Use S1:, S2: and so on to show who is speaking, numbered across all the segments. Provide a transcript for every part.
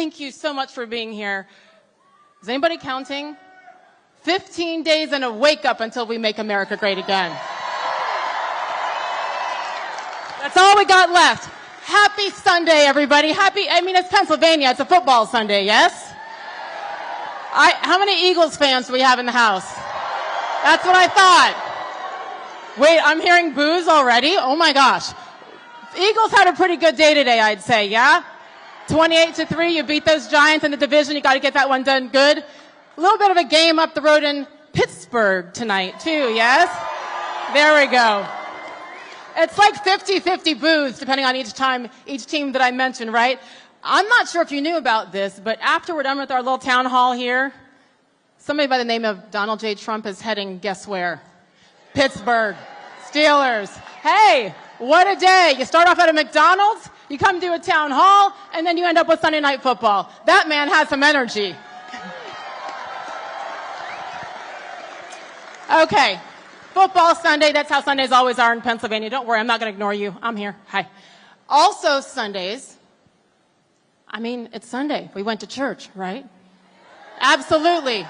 S1: Thank you so much for being here. Is anybody counting? 15 days and a wake up until we make America great again. That's all we got left. Happy Sunday, everybody. It's Pennsylvania. It's a football Sunday, yes? How many Eagles fans do we have in the house? That's what I thought. Wait, I'm hearing boos already? Oh my gosh. Eagles had a pretty good day today, I'd say, yeah? 28-3, you beat those Giants in the division. You got to get that one done good. A little bit of a game up the road in Pittsburgh tonight, too, yes? There we go. It's like 50-50 boos, depending on each team that I mentioned, right? I'm not sure if you knew about this, but after we're done with our little town hall here, somebody by the name of Donald J. Trump is heading, guess where? Pittsburgh. Steelers. Hey, what a day. You start off at a McDonald's, you come to a town hall, and then you end up with Sunday Night Football. That man has some energy. Okay. Football Sunday, that's how Sundays always are in Pennsylvania. Don't worry, I'm not going to ignore you. I'm here. Hi. Also Sundays, it's Sunday. We went to church, right? Absolutely.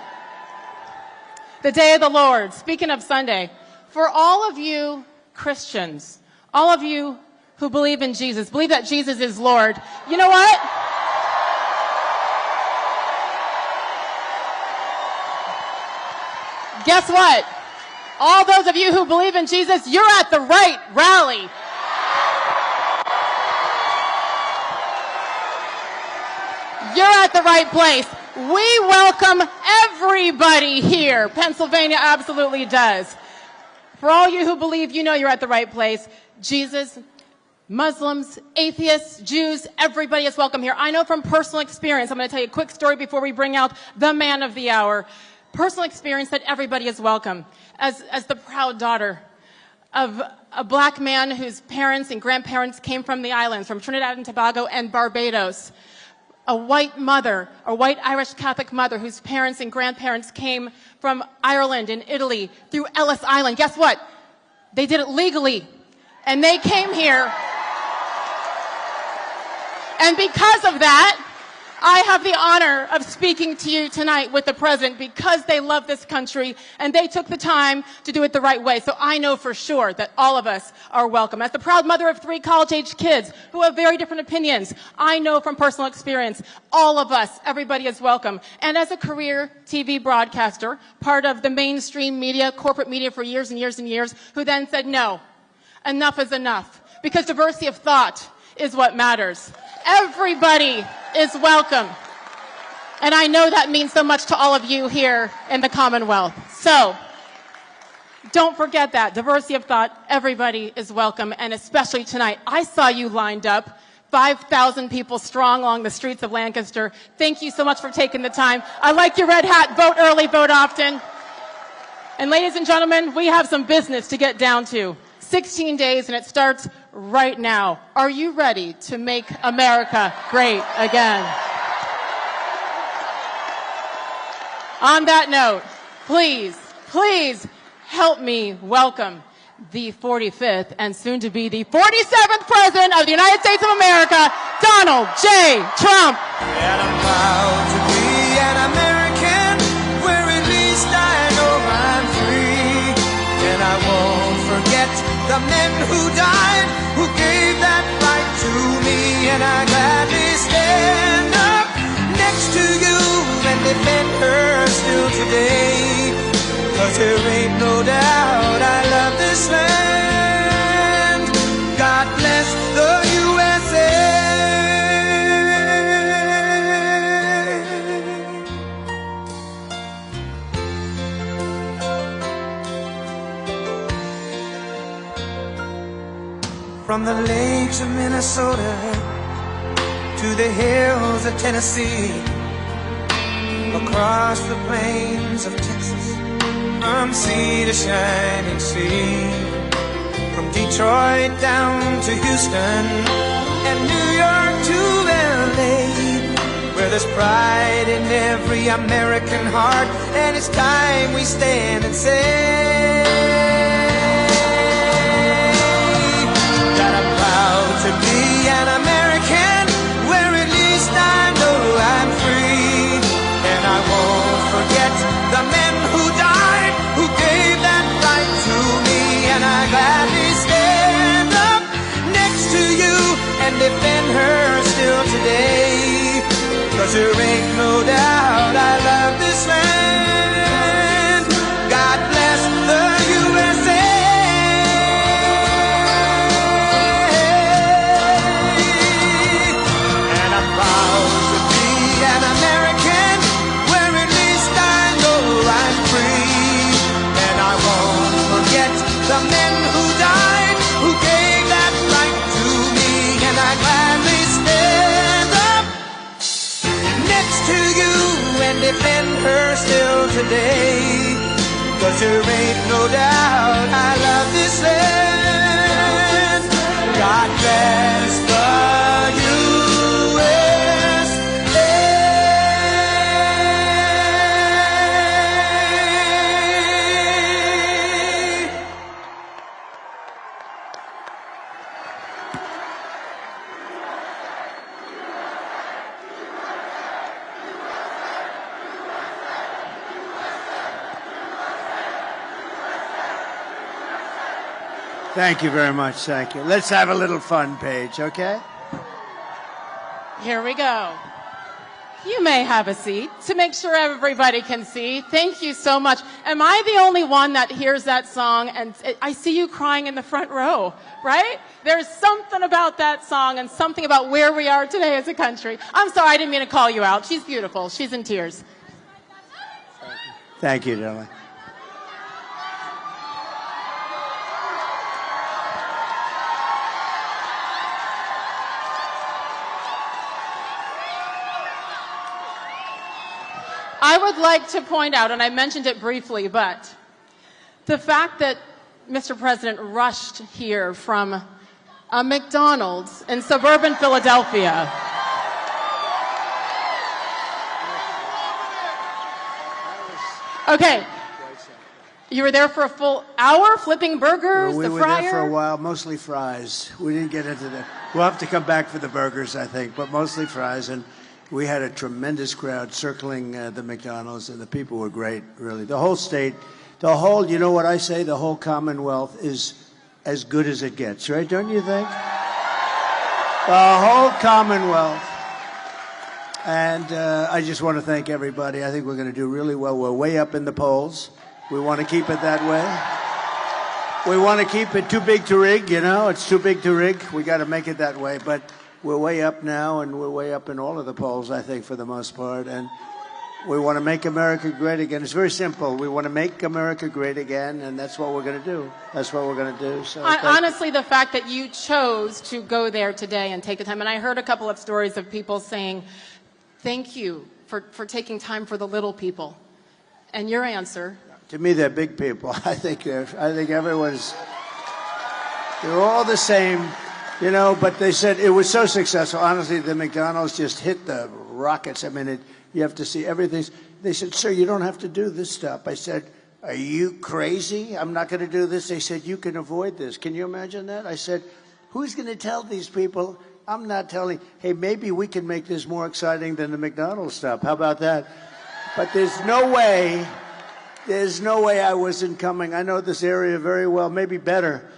S1: The day of the Lord. Speaking of Sunday, for all of you Christians, all of you who believe in Jesus, believe that Jesus is Lord, you know what? Guess what? All those of you who believe in Jesus, you're at the right rally. You're at the right place. We welcome everybody here. Pennsylvania absolutely does. For all you who believe, you know you're at the right place. Jesus, Muslims, atheists, Jews, everybody is welcome here. I know from personal experience, I'm going to tell you a quick story before we bring out the man of the hour. Personal experience that everybody is welcome. As the proud daughter of a black man whose parents and grandparents came from the islands, from Trinidad and Tobago and Barbados. A white mother, a white Irish Catholic mother whose parents and grandparents came from Ireland and Italy through Ellis Island. Guess what? They did it legally. And they came here. And because of that, I have the honor of speaking to you tonight with the president because they love this country and they took the time to do it the right way. So I know for sure that all of us are welcome. As the proud mother of 3 college-age kids who have very different opinions, I know from personal experience, all of us, everybody is welcome. And as a career TV broadcaster, part of the mainstream media, corporate media for years and years and years, who then said, no, enough is enough. Because diversity of thought is what matters. Everybody is welcome. And I know that means so much to all of you here in the Commonwealth. So, don't forget that. Diversity of thought, everybody is welcome, and especially tonight. I saw you lined up, 5,000 people strong along the streets of Lancaster. Thank you so much for taking the time. I like your red hat. Vote early, vote often. And ladies and gentlemen, we have some business to get down to. 16 days, and it starts right now. Are you ready to make America great again? On that note, please help me welcome the 45th and soon to be the 47th President of the United States of America, Donald J. Trump.
S2: And I'm proud to be an American, where at least I know I'm free. And I won't forget the men who died, who gave that right to me. And I gladly stand up next to you and defend her still today. 'Cause there ain't no doubt I love this land. God bless the USA. From the lakes of Minnesota to the hills of Tennessee, across the plains of Texas, from sea to shining sea, from Detroit down to Houston and New York to LA, where there's pride in every American heart, and it's time we stand and say that I'm proud to be an American, where at least I know I 'cause there ain't no doubt I love this land. God bless the USA. And I'm proud to be an American, where at least I know I'm free. And I won't forget the men who died, who gave that right to me. And I gladly stand up next to you and defend her still today. 'Cause there ain't no doubt I love this land. God bless the USA.
S3: Thank you very much. Thank you. Let's have a little fun, Paige, okay?
S1: Here we go. You may have a seat to make sure everybody can see. Thank you so much. Am I the only one that hears that song? And I see you crying in the front row, right? There's something about that song and something about where we are today as a country. I'm sorry, I didn't mean to call you out. She's beautiful. She's in tears.
S3: Thank you, darling.
S1: I would like to point out, and I mentioned it briefly, but the fact that Mr. President rushed here from a McDonald's in suburban Philadelphia. Okay. You were there for a full hour flipping burgers,
S3: We
S1: the
S3: were
S1: fryer?
S3: there for a while, mostly fries. We didn't get into that. We'll have to come back for the burgers, I think, but mostly fries. And we had a tremendous crowd circling the McDonald's, and the people were great, really. The whole state, the whole, you know what I say, the whole Commonwealth is as good as it gets, right? Don't you think? The whole Commonwealth. And I just want to thank everybody. I think we're going to do really well. We're way up in the polls. We want to keep it that way. We want to keep it too big to rig, you know? It's too big to rig. We got to make it that way. But we're way up now, and we're way up in all of the polls, I think, for the most part. And we want to make America great again. It's very simple. We want to make America great again, and that's what we're going to do. That's what we're going to do. So
S1: honestly, the fact that you chose to go there today and take the time, and I heard a couple of stories of people saying, thank you for taking time for the little people. And your answer?
S3: To me, they're big people. I think everyone's, they're all the same, you know, but they said it was so successful. Honestly, the McDonald's just hit the rockets. I mean, you have to see everything. They said, sir, you don't have to do this stuff. I said, are you crazy? I'm not going to do this. They said, you can avoid this. Can you imagine that? I said, who's going to tell these people? I'm not telling, hey, maybe we can make this more exciting than the McDonald's stuff. How about that? But there's no way I wasn't coming. I know this area very well, maybe better,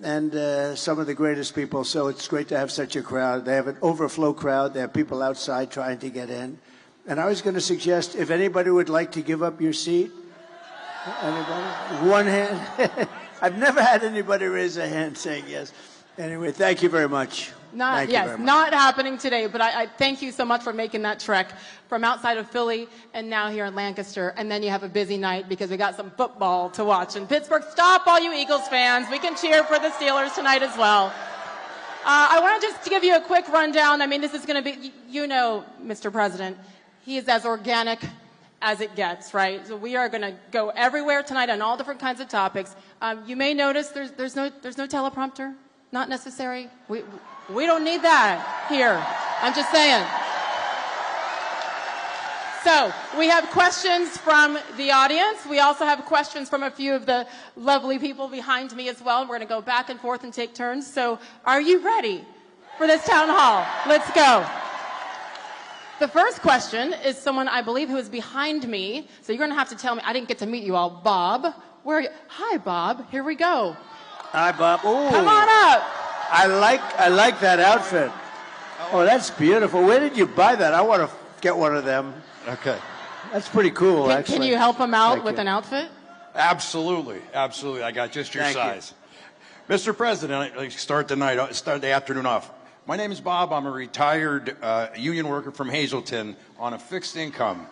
S3: and some of the greatest people. So it's great to have such a crowd. They have an overflow crowd. They have people outside trying to get in. And I was going to suggest, if anybody would like to give up your seat, anybody? One hand. I've never had anybody raise a hand saying yes. Anyway, thank you very much.
S1: Not happening today, but I thank you so much for making that trek from outside of Philly and now here in Lancaster. And then you have a busy night because we got some football to watch in Pittsburgh. Stop, all you Eagles fans. We can cheer for the Steelers tonight as well. I want to just give you a quick rundown. I mean, this is going to be, you know, Mr. President, he is as organic as it gets, right? So we are going to go everywhere tonight on all different kinds of topics. You may notice there's no teleprompter. Not necessary. We don't need that here. I'm just saying. So we have questions from the audience. We also have questions from a few of the lovely people behind me as well. We're going to go back and forth and take turns. So are you ready for this town hall? Let's go. The first question is someone I believe who is behind me. So you're going to have to tell me. I didn't get to meet you all. Bob, where are you? Hi, Bob. Here we go.
S3: Hi, Bob. Ooh.
S1: Come on up.
S3: I like that outfit. Oh, that's beautiful. Where did you buy that? I want to get one of them.
S4: Okay.
S3: That's pretty cool, actually.
S1: Can you help him out
S3: Thank
S1: with
S3: you.
S1: an outfit?
S4: Absolutely. Absolutely. I got just your
S3: Thank you.
S4: size. Mr. President, I start the afternoon off. My name is Bob. I'm a retired union worker from Hazleton on a fixed income.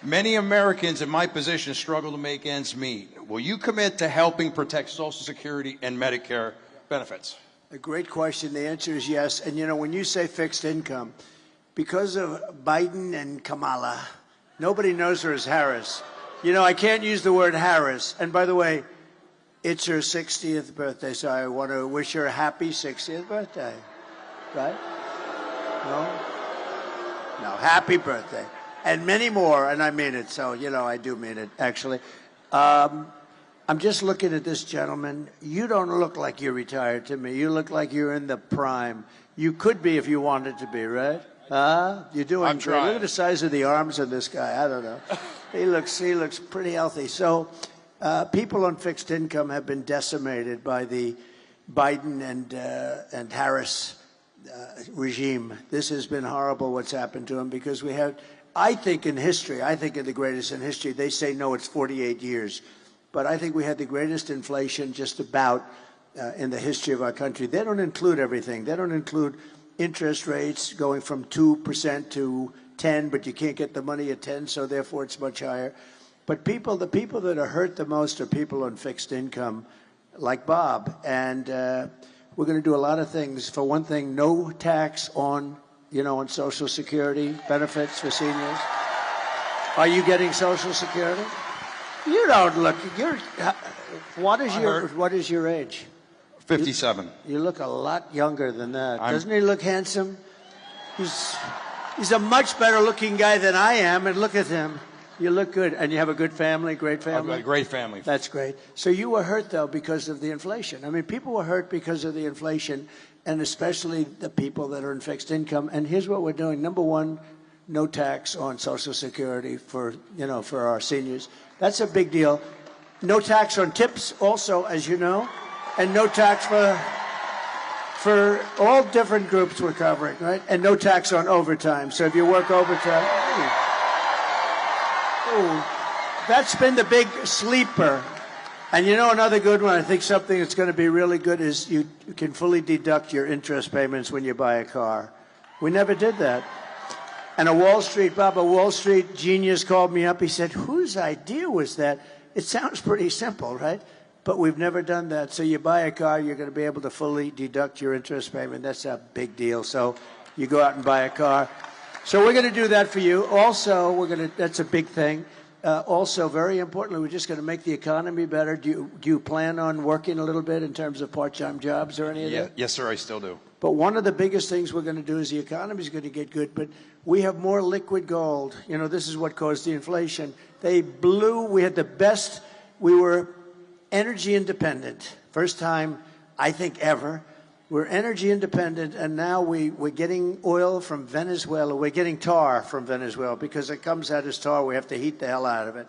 S4: Many Americans in my position struggle to make ends meet. Will you commit to helping protect Social Security and Medicare benefits?
S3: A great question. The answer is yes. And, you know, when you say fixed income, because of Biden and Kamala, nobody knows her as Harris. You know, I can't use the word Harris. And by the way, it's her 60th birthday, so I want to wish her a happy 60th birthday. Right? No? No, happy birthday. And many more, and I mean it, so, you know, I do mean it, actually. I'm just looking at this gentleman. You don't look like you're retired to me. You look like you're in the prime. You could be if you wanted to be, right? You're doing
S4: I'm
S3: great.
S4: trying.
S3: Look at the size of the arms of this guy. I don't know. He looks pretty healthy. So people on fixed income have been decimated by the Biden and Harris regime. This has been horrible what's happened to him because we have, I think in history, I think in the greatest in history, they say no, it's 48 years. But I think we had the greatest inflation just about in the history of our country. They don't include everything. They don't include interest rates going from 2% to 10, but you can't get the money at 10, so therefore it's much higher. But the people that are hurt the most are people on fixed income, like Bob. And we're going to do a lot of things. For one thing, no tax on, on Social Security benefits for seniors. Are you getting Social Security? You don't look. What is your age?
S4: 57.
S3: You look a lot younger than that. Doesn't he look handsome? He's a much better looking guy than I am, and look at him. You look good, and you have a good family, great family.
S4: A great family.
S3: That's great. So you were hurt though because of the inflation. I mean, people were hurt because of the inflation, and especially the people that are in fixed income. And here's what we're doing. Number one, no tax on Social Security for our seniors. That's a big deal. No tax on tips also, as you know, and no tax for all different groups we're covering, right? And no tax on overtime. So if you work overtime, that's been the big sleeper. And another good one, I think something that's going to be really good is you can fully deduct your interest payments when you buy a car. We never did that. And a Wall Street genius called me up. He said, whose idea was that? It sounds pretty simple, right? But we've never done that. So you buy a car, you're going to be able to fully deduct your interest payment. That's a big deal. So you go out and buy a car. So we're going to do that for you. Also, that's a big thing. Also, very importantly, we're just going to make the economy better. Do you plan on working a little bit in terms of part-time jobs or any of that?
S4: Yes, sir, I still do.
S3: But one of the biggest things we're going to do is the economy is going to get good, but we have more liquid gold. This is what caused the inflation. We had the best, we were energy independent. First time, I think, ever. We're energy independent, and now we're getting oil from Venezuela. We're getting tar from Venezuela because it comes out as tar. We have to heat the hell out of it.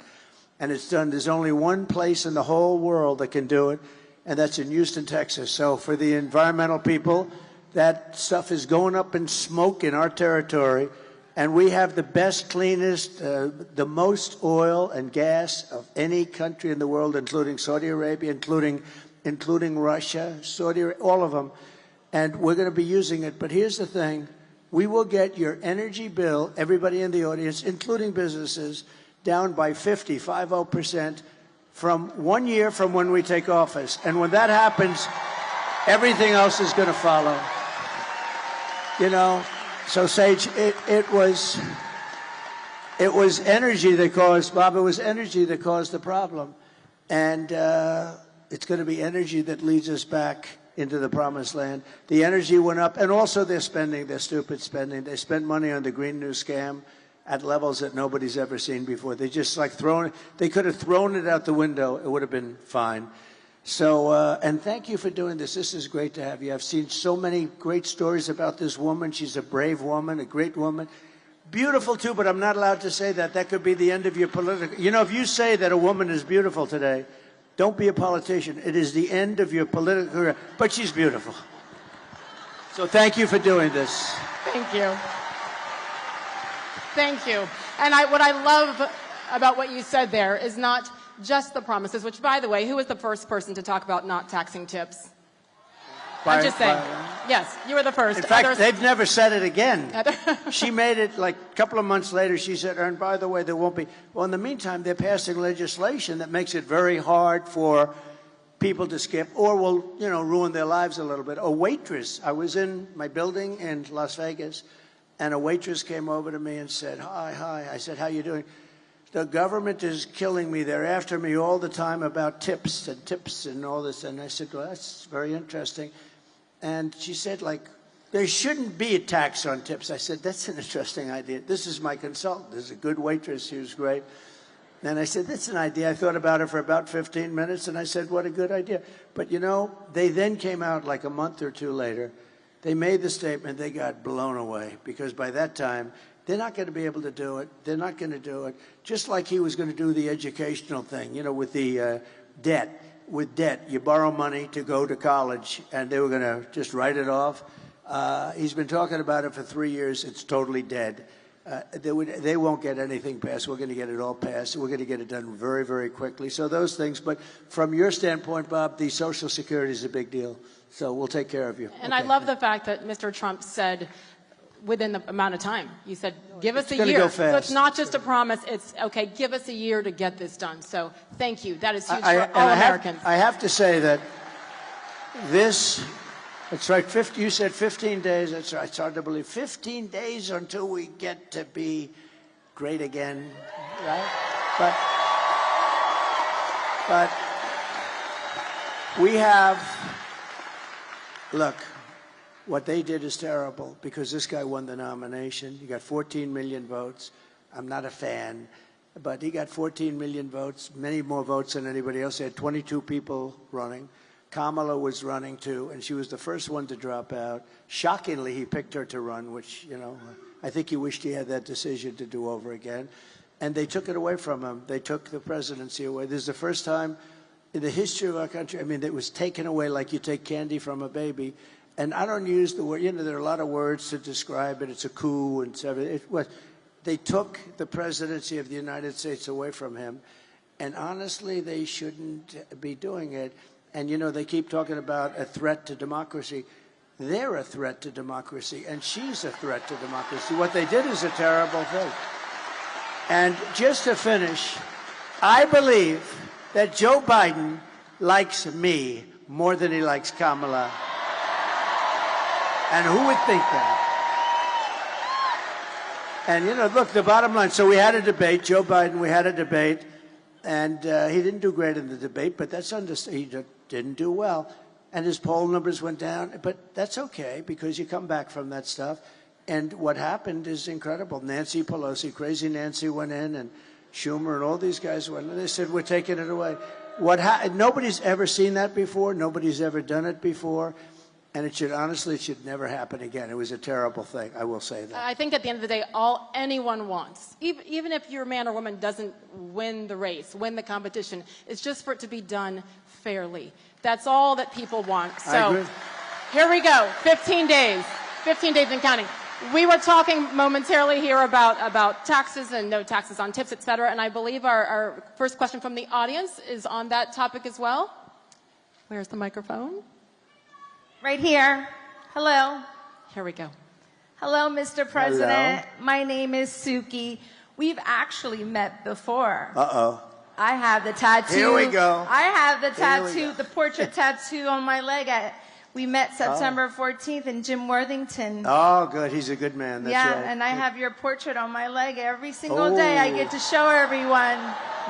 S3: And it's done. There's only one place in the whole world that can do it, and that's in Houston, Texas. So for the environmental people, that stuff is going up in smoke in our territory, and we have the best, cleanest, the most oil and gas of any country in the world, including Saudi Arabia, including Russia, Saudi Arabia, all of them. And we're going to be using it. But here's the thing. We will get your energy bill, everybody in the audience, including businesses, down by 50% from 1 year from when we take office. And when that happens, everything else is going to follow. So Sage, it was energy that caused, Bob, it was energy that caused the problem. And it's going to be energy that leads us back into the promised land. The energy went up, and also their stupid spending. They spent money on the Green New Scam at levels that nobody's ever seen before. They just they could have thrown it out the window. It would have been fine. So, and thank you for doing this. This is great to have you. I've seen so many great stories about this woman. She's a brave woman, a great woman. Beautiful, too, but I'm not allowed to say that. That could be the end of your political... if you say that a woman is beautiful today, don't be a politician. It is the end of your political career. But she's beautiful. So thank you for doing this.
S1: Thank you. Thank you. And what I love about what you said there is not just the promises, which, by the way, who was the first person to talk about not taxing tips? I'm just saying. Yes, you were the first.
S3: In fact, they've never said it again. She made it like a couple of months later. She said, and by the way, there won't be. Well, in the meantime, they're passing legislation that makes it very hard for people to skip or will, ruin their lives a little bit. A waitress, I was in my building in Las Vegas, and a waitress came over to me and said, hi. I said, how you doing? The government is killing me. They're after me all the time about tips and all this. And I said, well, that's very interesting. And she said, there shouldn't be a tax on tips. I said, that's an interesting idea. This is my consultant. This is a good waitress. She was great. And I said, that's an idea. I thought about it for about 15 minutes, and I said, what a good idea. But, they then came out like a month or two later. They made the statement. They got blown away because by that time, they're not going to be able to do it. They're not going to do it. Just like he was going to do the educational thing, with the debt. With debt, you borrow money to go to college, and they were going to just write it off. He's been talking about it for 3 years. It's totally dead. They won't get anything passed. We're going to get it all passed. We're going to get it done very, very quickly. So those things. But from your standpoint, Bob, the Social Security is a big deal. So we'll take care of you.
S1: And I love the fact that Mr. Trump said, within the amount of time. You said, give us a year.
S3: Go fast.
S1: So it's not just a promise. It's, okay, give us a year to get this done. So thank you. That is huge for all Americans.
S3: I have to say that it's right, you said 15 days. That's right. It's hard to believe. 15 days until we get to be great again, right? But we have, look, what they did is terrible because this guy won the nomination. He got 14 million votes. I'm not a fan, but he got 14 million votes, many more votes than anybody else. He had 22 people running. Kamala was running too, and she was the first one to drop out. Shockingly, he picked her to run, which, I think he wished he had that decision to do over again. And they took it away from him. They took the presidency away. This is the first time in the history of our country, it was taken away like you take candy from a baby. And I don't use the word, there are a lot of words to describe it. It's a coup and everything. They took the presidency of the United States away from him. And honestly, they shouldn't be doing it. And, they keep talking about a threat to democracy. They're a threat to democracy, and she's a threat to democracy. What they did is a terrible thing. And just to finish, I believe that Joe Biden likes me more than he likes Kamala. And who would think that? And, look, the bottom line, so we had a debate, Joe Biden, we had a debate, and he didn't do great in the debate, but that's understandable. He didn't do well. And his poll numbers went down, but that's okay because you come back from that stuff. And what happened is incredible. Nancy Pelosi, crazy Nancy, went in, and Schumer and all these guys went in. They said, we're taking it away. Nobody's ever seen that before. Nobody's ever done it before. And it should never happen again. It was a terrible thing. I will say that.
S1: I think at the end of the day, all anyone wants, even if your man or woman doesn't win the race, win the competition, is just for it to be done fairly. That's all that people want. So
S3: I agree.
S1: Here we go. 15 days. 15 days and counting. We were talking momentarily here about taxes and no taxes on tips, et cetera. And I believe our first question from the audience is on that topic as well. Where's the microphone?
S5: Right here. Hello.
S1: Here we go.
S5: Hello, Mr. President.
S3: Hello.
S5: My name is Suki. We've actually met before.
S3: Uh-oh.
S5: I have the tattoo.
S3: Here we go.
S5: I have the tattoo, the portrait tattoo on my leg. We met September 14th in Jim Worthington.
S3: Oh, good. He's a good man. That's right.
S5: And I have your portrait on my leg every single day. I get to show everyone.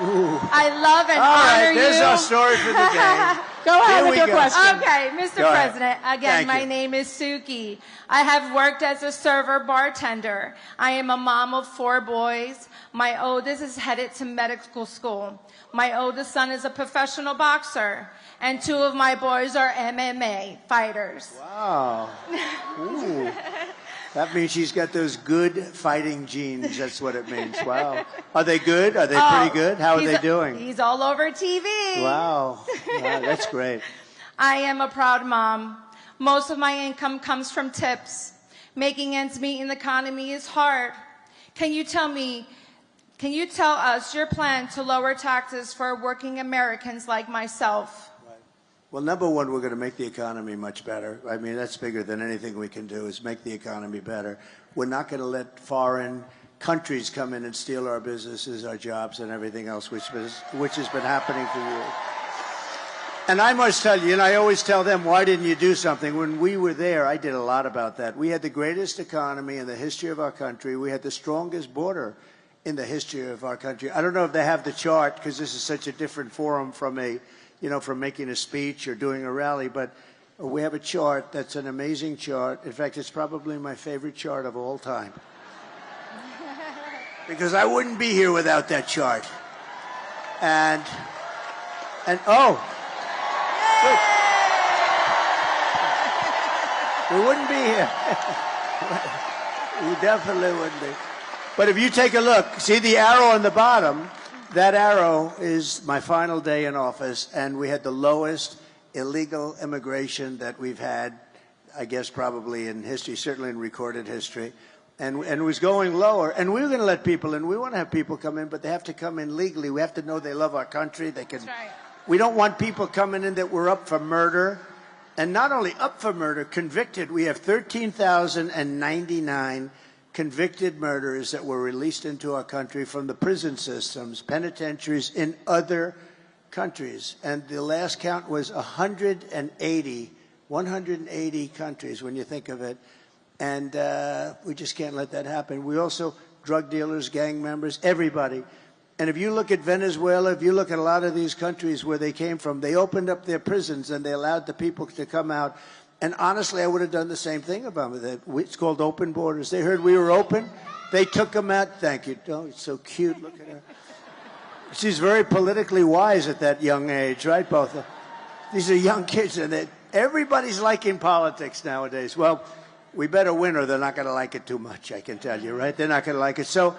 S3: Ooh.
S5: I love and
S3: All
S5: honor
S3: right, there's
S5: you.
S3: our story for the day.
S1: Go ahead with your question.
S5: Okay, Mr.
S3: Go
S5: President,
S3: ahead.
S5: again,
S3: Thank
S5: my
S3: you.
S5: name is Suki. I have worked as a server bartender. I am a mom of 4 boys. My oldest is headed to medical school. My oldest son is a professional boxer. And 2 of my boys are MMA fighters.
S3: Wow. Ooh. That means she's got those good fighting genes. That's what it means. Wow. Are they good? Are they pretty good? How are they doing?
S5: He's all over TV.
S3: Wow. Wow. That's great.
S5: I am a proud mom. Most of my income comes from tips. Making ends meet in the economy is hard. Can you tell us your plan to lower taxes for working Americans like myself?
S3: Well, number one, we're going to make the economy much better. I mean, that's bigger than anything we can do, is make the economy better. We're not going to let foreign countries come in and steal our businesses, our jobs, and everything else, which has been happening for years. And I must tell you, and I always tell them, why didn't you do something? When we were there, I did a lot about that. We had the greatest economy in the history of our country. We had the strongest border in the history of our country. I don't know if they have the chart, because this is such a different forum from from making a speech or doing a rally, but we have a chart that's an amazing chart. In fact, it's probably my favorite chart of all time. Because I wouldn't be here without that chart. And oh, we wouldn't be here. We definitely wouldn't be. But if you take a look, see the arrow on the bottom? That arrow is my final day in office, and we had the lowest illegal immigration that we've had, I guess, probably in history, certainly in recorded history. And it was going lower. And we were going to let people in. We want to have people come in, but they have to come in legally. We have to know they love our country. They can. That's right. We don't want people coming in that were up for murder. And not only up for murder, convicted. We have 13,099 convicted murderers that were released into our country from the prison systems, penitentiaries in other countries. And the last count was 180 countries when you think of it. And we just can't let that happen. We also, drug dealers, gang members, everybody. And if you look at Venezuela, if you look at a lot of these countries where they came from, they opened up their prisons and they allowed the people to come out. And honestly, I would have done the same thing about it. It's called open borders. They heard we were open. They took them out. Thank you. Oh, it's so cute. Look at her. She's very politically wise at that young age, right? Both of them. These are young kids, and everybody's liking politics nowadays. Well, we better win or they're not going to like it too much, I can tell you, right? They're not going to like it. So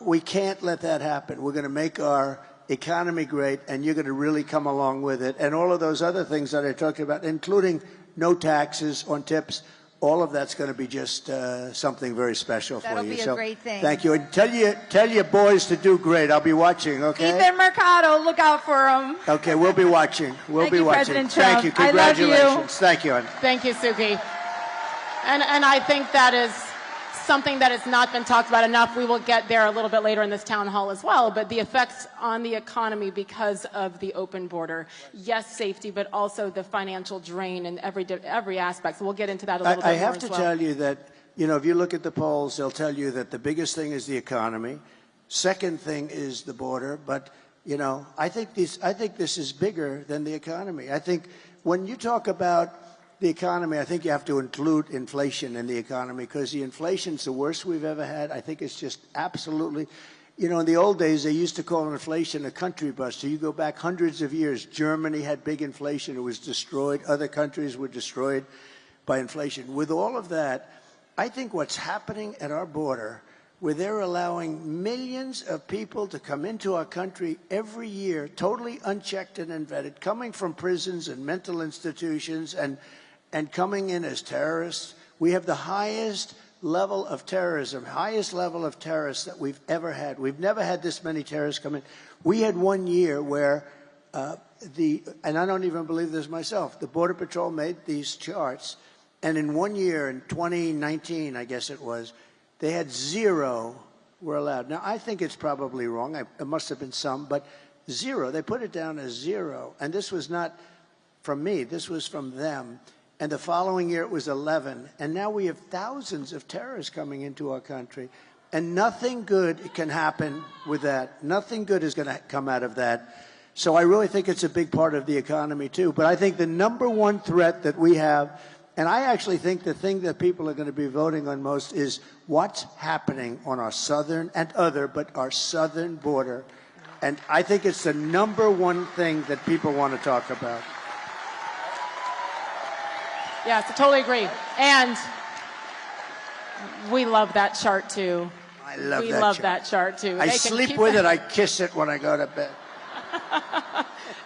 S3: we can't let that happen. We're going to make our economy great, and you're going to really come along with it. And all of those other things that I talked about, including no taxes on tips, all of that's going to be just something very special for you.
S5: That'll be a great thing.
S3: Thank you. And tell your boys to do great. I'll be watching, okay?
S5: Ethan Mercado, look out for them.
S3: Okay, we'll be watching. We'll be watching.
S5: President Trump.
S3: Thank you. Congratulations.
S5: I love you.
S3: Thank you, honey.
S1: Thank you, Suki. And I think that is something that has not been talked about enough. We will get there a little bit later in this town hall as well, but the effects on the economy because of the open border. Yes, safety, but also the financial drain in every aspect. So we'll get into that a little bit more as well.
S3: I have to tell you that, if you look at the polls, they'll tell you that the biggest thing is the economy. Second thing is the border, but I think this is bigger than the economy. I think when you talk about the economy, I think you have to include inflation in the economy, because the inflation's the worst we've ever had. I think it's just absolutely, in the old days, they used to call inflation a country buster. You go back hundreds of years, Germany had big inflation. It was destroyed. Other countries were destroyed by inflation. With all of that, I think what's happening at our border, where they're allowing millions of people to come into our country every year, totally unchecked and unvetted, coming from prisons and mental institutions and coming in as terrorists. We have the highest level of terrorism, highest level of terrorists that we've ever had. We've never had this many terrorists come in. We had one year where and I don't even believe this myself, the Border Patrol made these charts, and in 1 year, in 2019, I guess it was, they had 0 were allowed. Now, I think it's probably wrong. It must have been some, but 0. They put it down as 0. And this was not from me. This was from them. And the following year, it was 11. And now we have thousands of terrorists coming into our country. And nothing good can happen with that. Nothing good is going to come out of that. So I really think it's a big part of the economy, too. But I think the number one threat that we have, and I actually think the thing that people are going to be voting on most, is what's happening on our southern and but our southern border. And I think it's the number one thing that people want to talk about.
S1: Yes, I totally agree. And we love that chart, too.
S3: I love
S1: we
S3: that
S1: love
S3: chart.
S1: that chart, too.
S3: I sleep with it. I kiss it when I go to bed.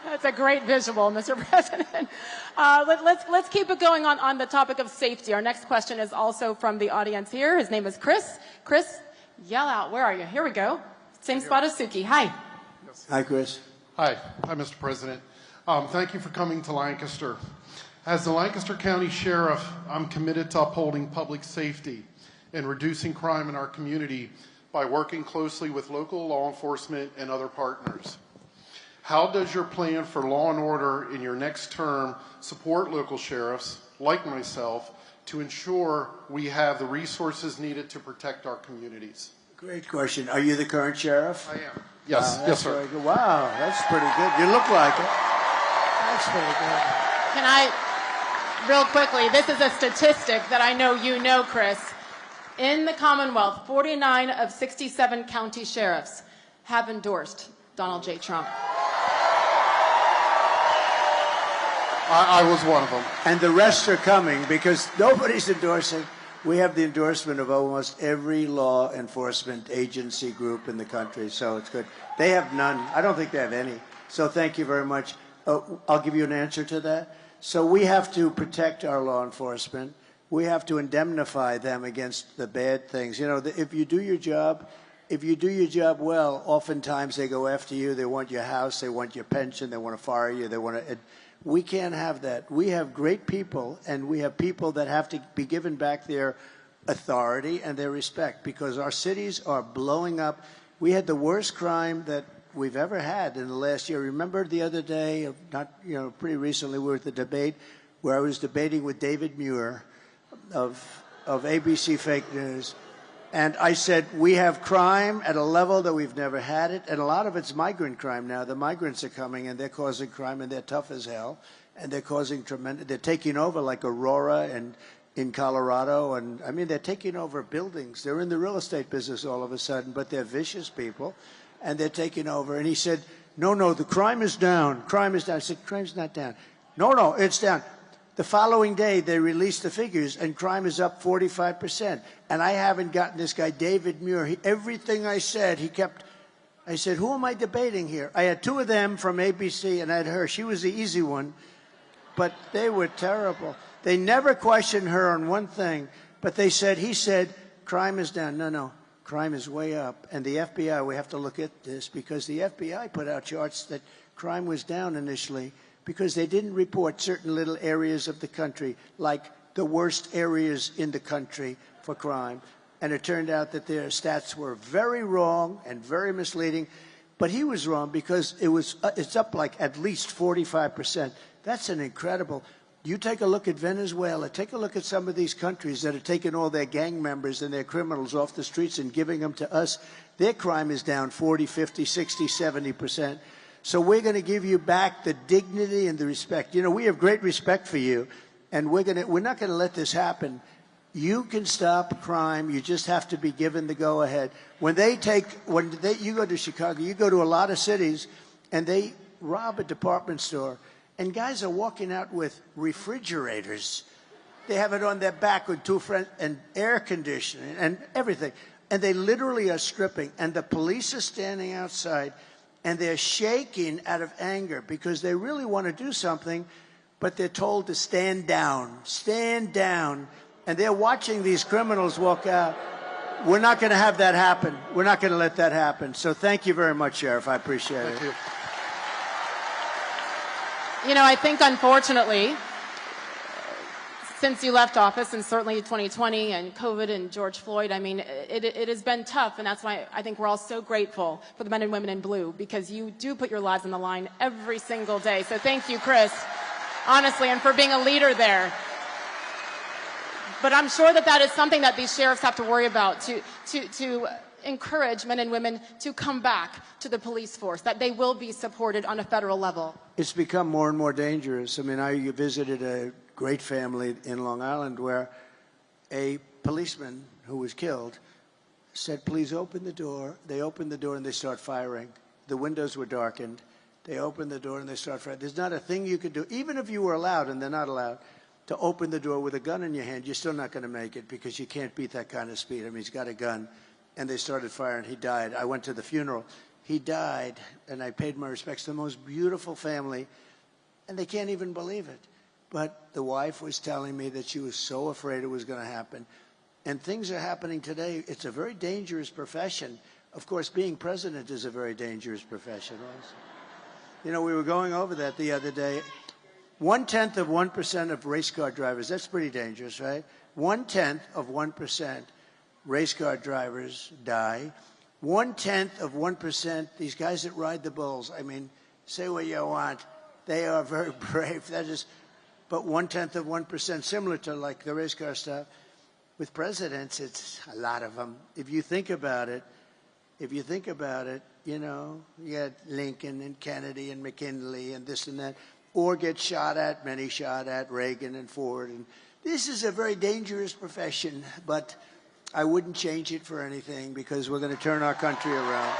S1: That's a great visual, Mr. President. Let's keep it going on the topic of safety. Our next question is also from the audience here. His name is Chris. Chris, yell out. Where are you? Here we go. Same spot as Suki. Hi.
S3: Hi, Chris.
S6: Hi, Mr. President. Thank you for coming to Lancaster. As the Lancaster County Sheriff, I'm committed to upholding public safety and reducing crime in our community by working closely with local law enforcement and other partners. How does your plan for law and order in your next term support local sheriffs, like myself, to ensure we have the resources needed to protect our communities?
S3: Great question. Are you the current sheriff?
S6: I am. Yes, yes, sir.
S3: Very good. Wow, that's pretty good. You look like it. That's pretty good.
S1: Can I, real quickly, this is a statistic that I know you know, Chris. In the Commonwealth, 49 of 67 county sheriffs have endorsed Donald J. Trump.
S6: I was one of them.
S3: And the rest are coming because nobody's endorsing. We have the endorsement of almost every law enforcement agency group in the country, so it's good. They have none. I don't think they have any. So thank you very much. I'll give you an answer to that. So we have to protect our law enforcement. We have to indemnify them against the bad things. You know, if you do your job well, oftentimes they go after you. They want your house. They want your pension. They want to fire you. They want to. We can't have that. We have great people, and we have people that have to be given back their authority and their respect because our cities are blowing up. We had the worst crime that we've ever had in the last year. Remember the other day, pretty recently, we were at the debate where I was debating with David Muir of ABC Fake News. And I said, we have crime at a level that we've never had it. And a lot of it's migrant crime now. The migrants are coming and they're causing crime and they're tough as hell. And they're causing they're taking over like Aurora and in Colorado. And I mean, they're taking over buildings. They're in the real estate business all of a sudden, but they're vicious people and they're taking over. And he said, no, the crime is down. Crime is down. I said, crime's not down. No, it's down. The following day, they released the figures, and crime is up 45%. And I haven't gotten this guy, David Muir. Everything I said, I said, who am I debating here? I had two of them from ABC, and I had her. She was the easy one, but they were terrible. They never questioned her on one thing, but he said, crime is down. No, crime is way up. And the FBI, we have to look at this, because the FBI put out charts that crime was down initially, because they didn't report certain little areas of the country, like the worst areas in the country for crime. And it turned out that their stats were very wrong and very misleading. But he was wrong because it's up like at least 45%. That's an incredible. You take a look at Venezuela, take a look at some of these countries that are taking all their gang members and their criminals off the streets and giving them to us. Their crime is down 40, 50, 60, 70%. So we're going to give you back the dignity and the respect. You know, we have great respect for you, and we're not going to let this happen. You can stop crime. You just have to be given the go-ahead. You go to Chicago, you go to a lot of cities, and they rob a department store, and guys are walking out with refrigerators. They have it on their back with two friends, and air conditioning, and everything. And they literally are stripping, and the police are standing outside, and they're shaking out of anger because they really want to do something, but they're told to stand down, and they're watching these criminals walk out. We're not going to have that happen. We're not going to let that happen. So thank you very much, Sheriff. I appreciate it.
S6: Thank you.
S1: You know, I think, unfortunately, since you left office, and certainly 2020 and COVID and George Floyd, I mean, it has been tough, and that's why I think we're all so grateful for the men and women in blue, because you do put your lives on the line every single day. So thank you, Chris, honestly, and for being a leader there. But I'm sure that is something that these sheriffs have to worry about, to encourage men and women to come back to the police force, that they will be supported on a federal level.
S3: It's become more and more dangerous. I mean, I visited a great family in Long Island where a policeman who was killed said, please open the door. They opened the door and they start firing. The windows were darkened. They opened the door and they start firing. There's not a thing you could do, even if you were allowed, and they're not allowed, to open the door with a gun in your hand. You're still not going to make it because you can't beat that kind of speed. I mean, he's got a gun. And they started firing. He died. I went to the funeral. He died, and I paid my respects to the most beautiful family, and they can't even believe it. But the wife was telling me that she was so afraid it was going to happen. And things are happening today. It's a very dangerous profession. Of course, being president is a very dangerous profession also. You know, we were going over that the other day. 0.1% of race car drivers, that's pretty dangerous, right? 0.1% race car drivers die. 0.1%, these guys that ride the bulls, I mean, say what you want. They are very brave. That is, but 0.1%, similar to like the race car stuff. With presidents, it's a lot of them. If you think about it, you know, you got Lincoln and Kennedy and McKinley and this and that, or get shot at, many shot at, Reagan and Ford. And this is a very dangerous profession, but I wouldn't change it for anything because we're going to turn our country around.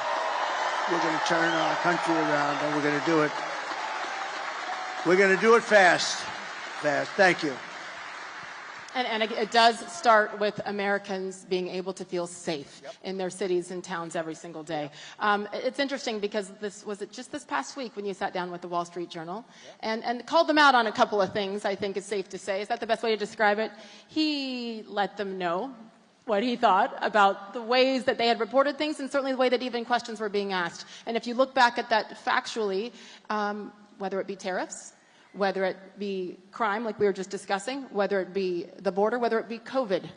S3: We're going to turn our country around, and we're going to do it. We're going to do it fast. Fast. Thank you.
S1: And it does start with Americans being able to feel safe in their cities and towns every single day. It's interesting because was it just this past week when you sat down with the Wall Street Journal and called them out on a couple of things, I think it's safe to say. Is that the best way to describe it? He let them know what he thought about the ways that they had reported things and certainly the way that even questions were being asked. And if you look back at that factually, whether it be tariffs, whether it be crime, like we were just discussing, whether it be the border, whether it be COVID.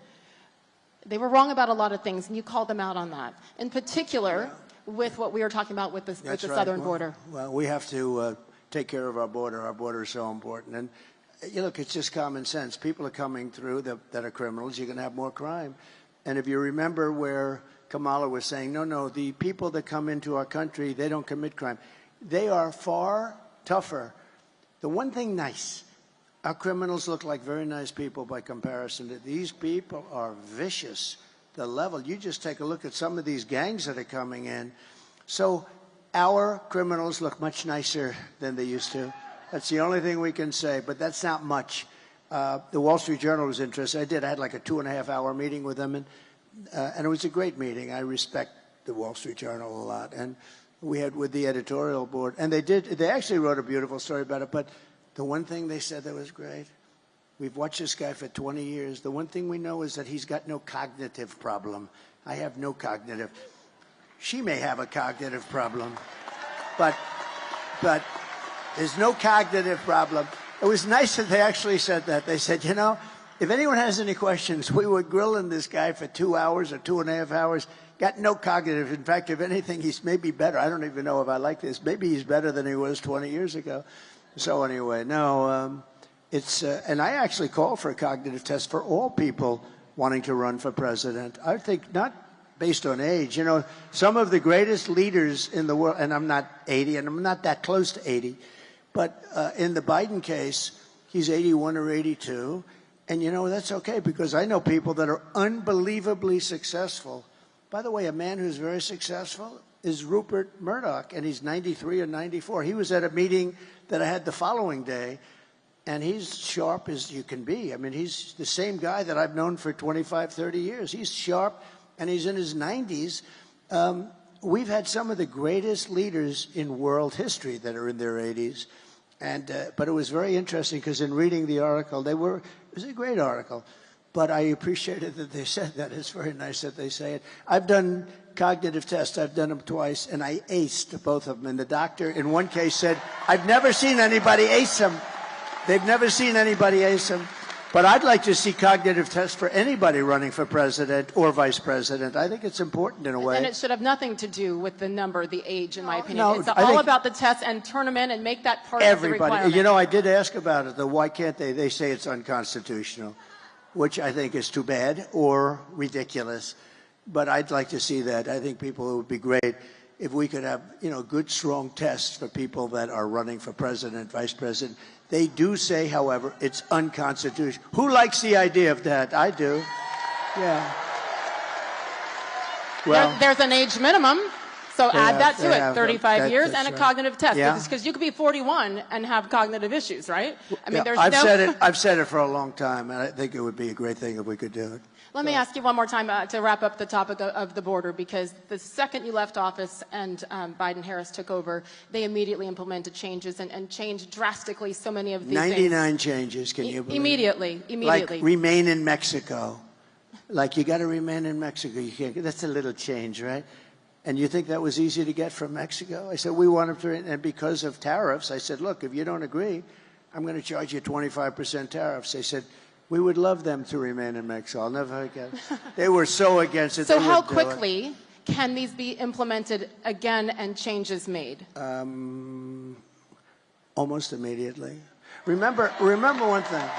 S1: They were wrong about a lot of things, and you called them out on that. In particular, with what we were talking about with the southern border.
S3: Well, we have to take care of our border. Our border is so important. And you look, it's just common sense. People are coming through that are criminals. You're going to have more crime. And if you remember where Kamala was saying, no, the people that come into our country, they don't commit crime. They are far tougher. The one thing nice, our criminals look like very nice people by comparison to these people are vicious. The level, you just take a look at some of these gangs that are coming in. So our criminals look much nicer than they used to. That's the only thing we can say, but that's not much. The Wall Street Journal was interested. I had like a 2.5-hour meeting with them, and it was a great meeting. I respect the Wall Street Journal a lot. And we had with the editorial board, and they actually wrote a beautiful story about it, but the one thing they said that was great, we've watched this guy for 20 years. The one thing we know is that he's got no cognitive problem. I have no cognitive. She may have a cognitive problem, but there's no cognitive problem. It was nice that they actually said that. They said, you know, if anyone has any questions, we were grilling this guy for 2 hours or 2.5 hours. Got no cognitive. In fact, if anything, he's maybe better. I don't even know if I like this. Maybe he's better than he was 20 years ago. So anyway, no, and I actually call for a cognitive test for all people wanting to run for president. I think not based on age. You know, some of the greatest leaders in the world, and I'm not 80, and I'm not that close to 80, but in the Biden case, he's 81 or 82. And, you know, that's okay because I know people that are unbelievably successful. By the way, a man who's very successful is Rupert Murdoch, and he's 93 or 94. He was at a meeting that I had the following day, and he's sharp as you can be. I mean, he's the same guy that I've known for 25, 30 years. He's sharp, and he's in his 90s. We've had some of the greatest leaders in world history that are in their 80s. And but it was very interesting because in reading the article, it was a great article. But I appreciated that they said that. It's very nice that they say it. I've done cognitive tests. I've done them twice, and I aced both of them. And the doctor, in one case, said, I've never seen anybody ace them. They've never seen anybody ace them. But I'd like to see cognitive tests for anybody running for president or vice president. I think it's important in a way.
S1: And it should have nothing to do with the number, the age, in my opinion. It's all about the tests and turn them in and make that part of the requirement.
S3: You know, I did ask about it, though. Why can't they? They say it's unconstitutional, which I think is too bad or ridiculous. But I'd like to see that. I think it would be great if we could have, you know, good, strong tests for people that are running for president, vice president. They do say, however, it's unconstitutional. Who likes the idea of that? I do. Yeah.
S1: Well, there's an age minimum, so add that to it, 35 years and a cognitive test. Because you could be 41 and have cognitive issues, right? I mean, there's
S3: I've said it for a long time, and I think it would be a great thing if we could do it.
S1: Let me ask you one more time to wrap up the topic of the border, because the second you left office and Biden-Harris took over, they immediately implemented changes and changed drastically so many of these
S3: 99
S1: things.
S3: changes, can you believe?
S1: Immediately.
S3: Like remain in Mexico. Like, you got to remain in Mexico. You can't. That's a little change, right? And you think that was easy to get from Mexico? I said, we want them to, and because of tariffs, I said, look, if you don't agree, I'm going to charge you 25% tariffs. They said, we would love them to remain in Mexico. I'll never forget. They were so against it.
S1: So how quickly can these be implemented again and changes made?
S3: Almost immediately. Remember one thing.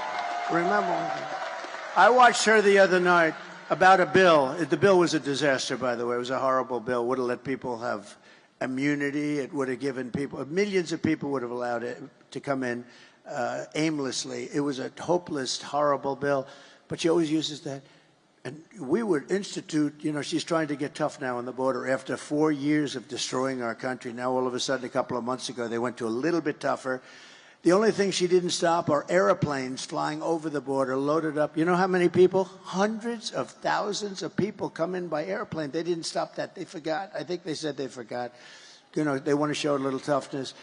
S3: I watched her the other night about a bill. The bill was a disaster, by the way. It was a horrible bill. Would have let people have immunity. It would have given people, millions of people would have allowed it to come in aimlessly. It was a hopeless, horrible bill. But she always uses that. And we would institute, she's trying to get tough now on the border after 4 years of destroying our country. Now, all of a sudden, a couple of months ago, they went to a little bit tougher. The only thing she didn't stop are airplanes flying over the border, loaded up. You know how many people? Hundreds of thousands of people come in by airplane. They didn't stop that. They forgot. I think they said they forgot. They want to show a little toughness.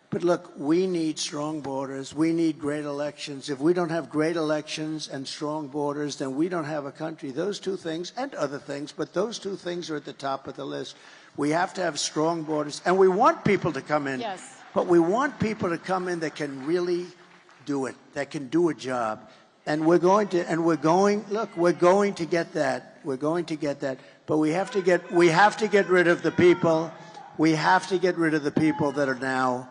S3: But look, we need strong borders. We need great elections. If we don't have great elections and strong borders, then we don't have a country. Those two things, and other things, but those two things are at the top of the list. We have to have strong borders. And we want people to come in.
S1: Yes.
S3: But we want people to come in that can really do it, that can do a job. And we're going to get that. We're going to get that. But we have to get rid of the people. We have to get rid of the people that are now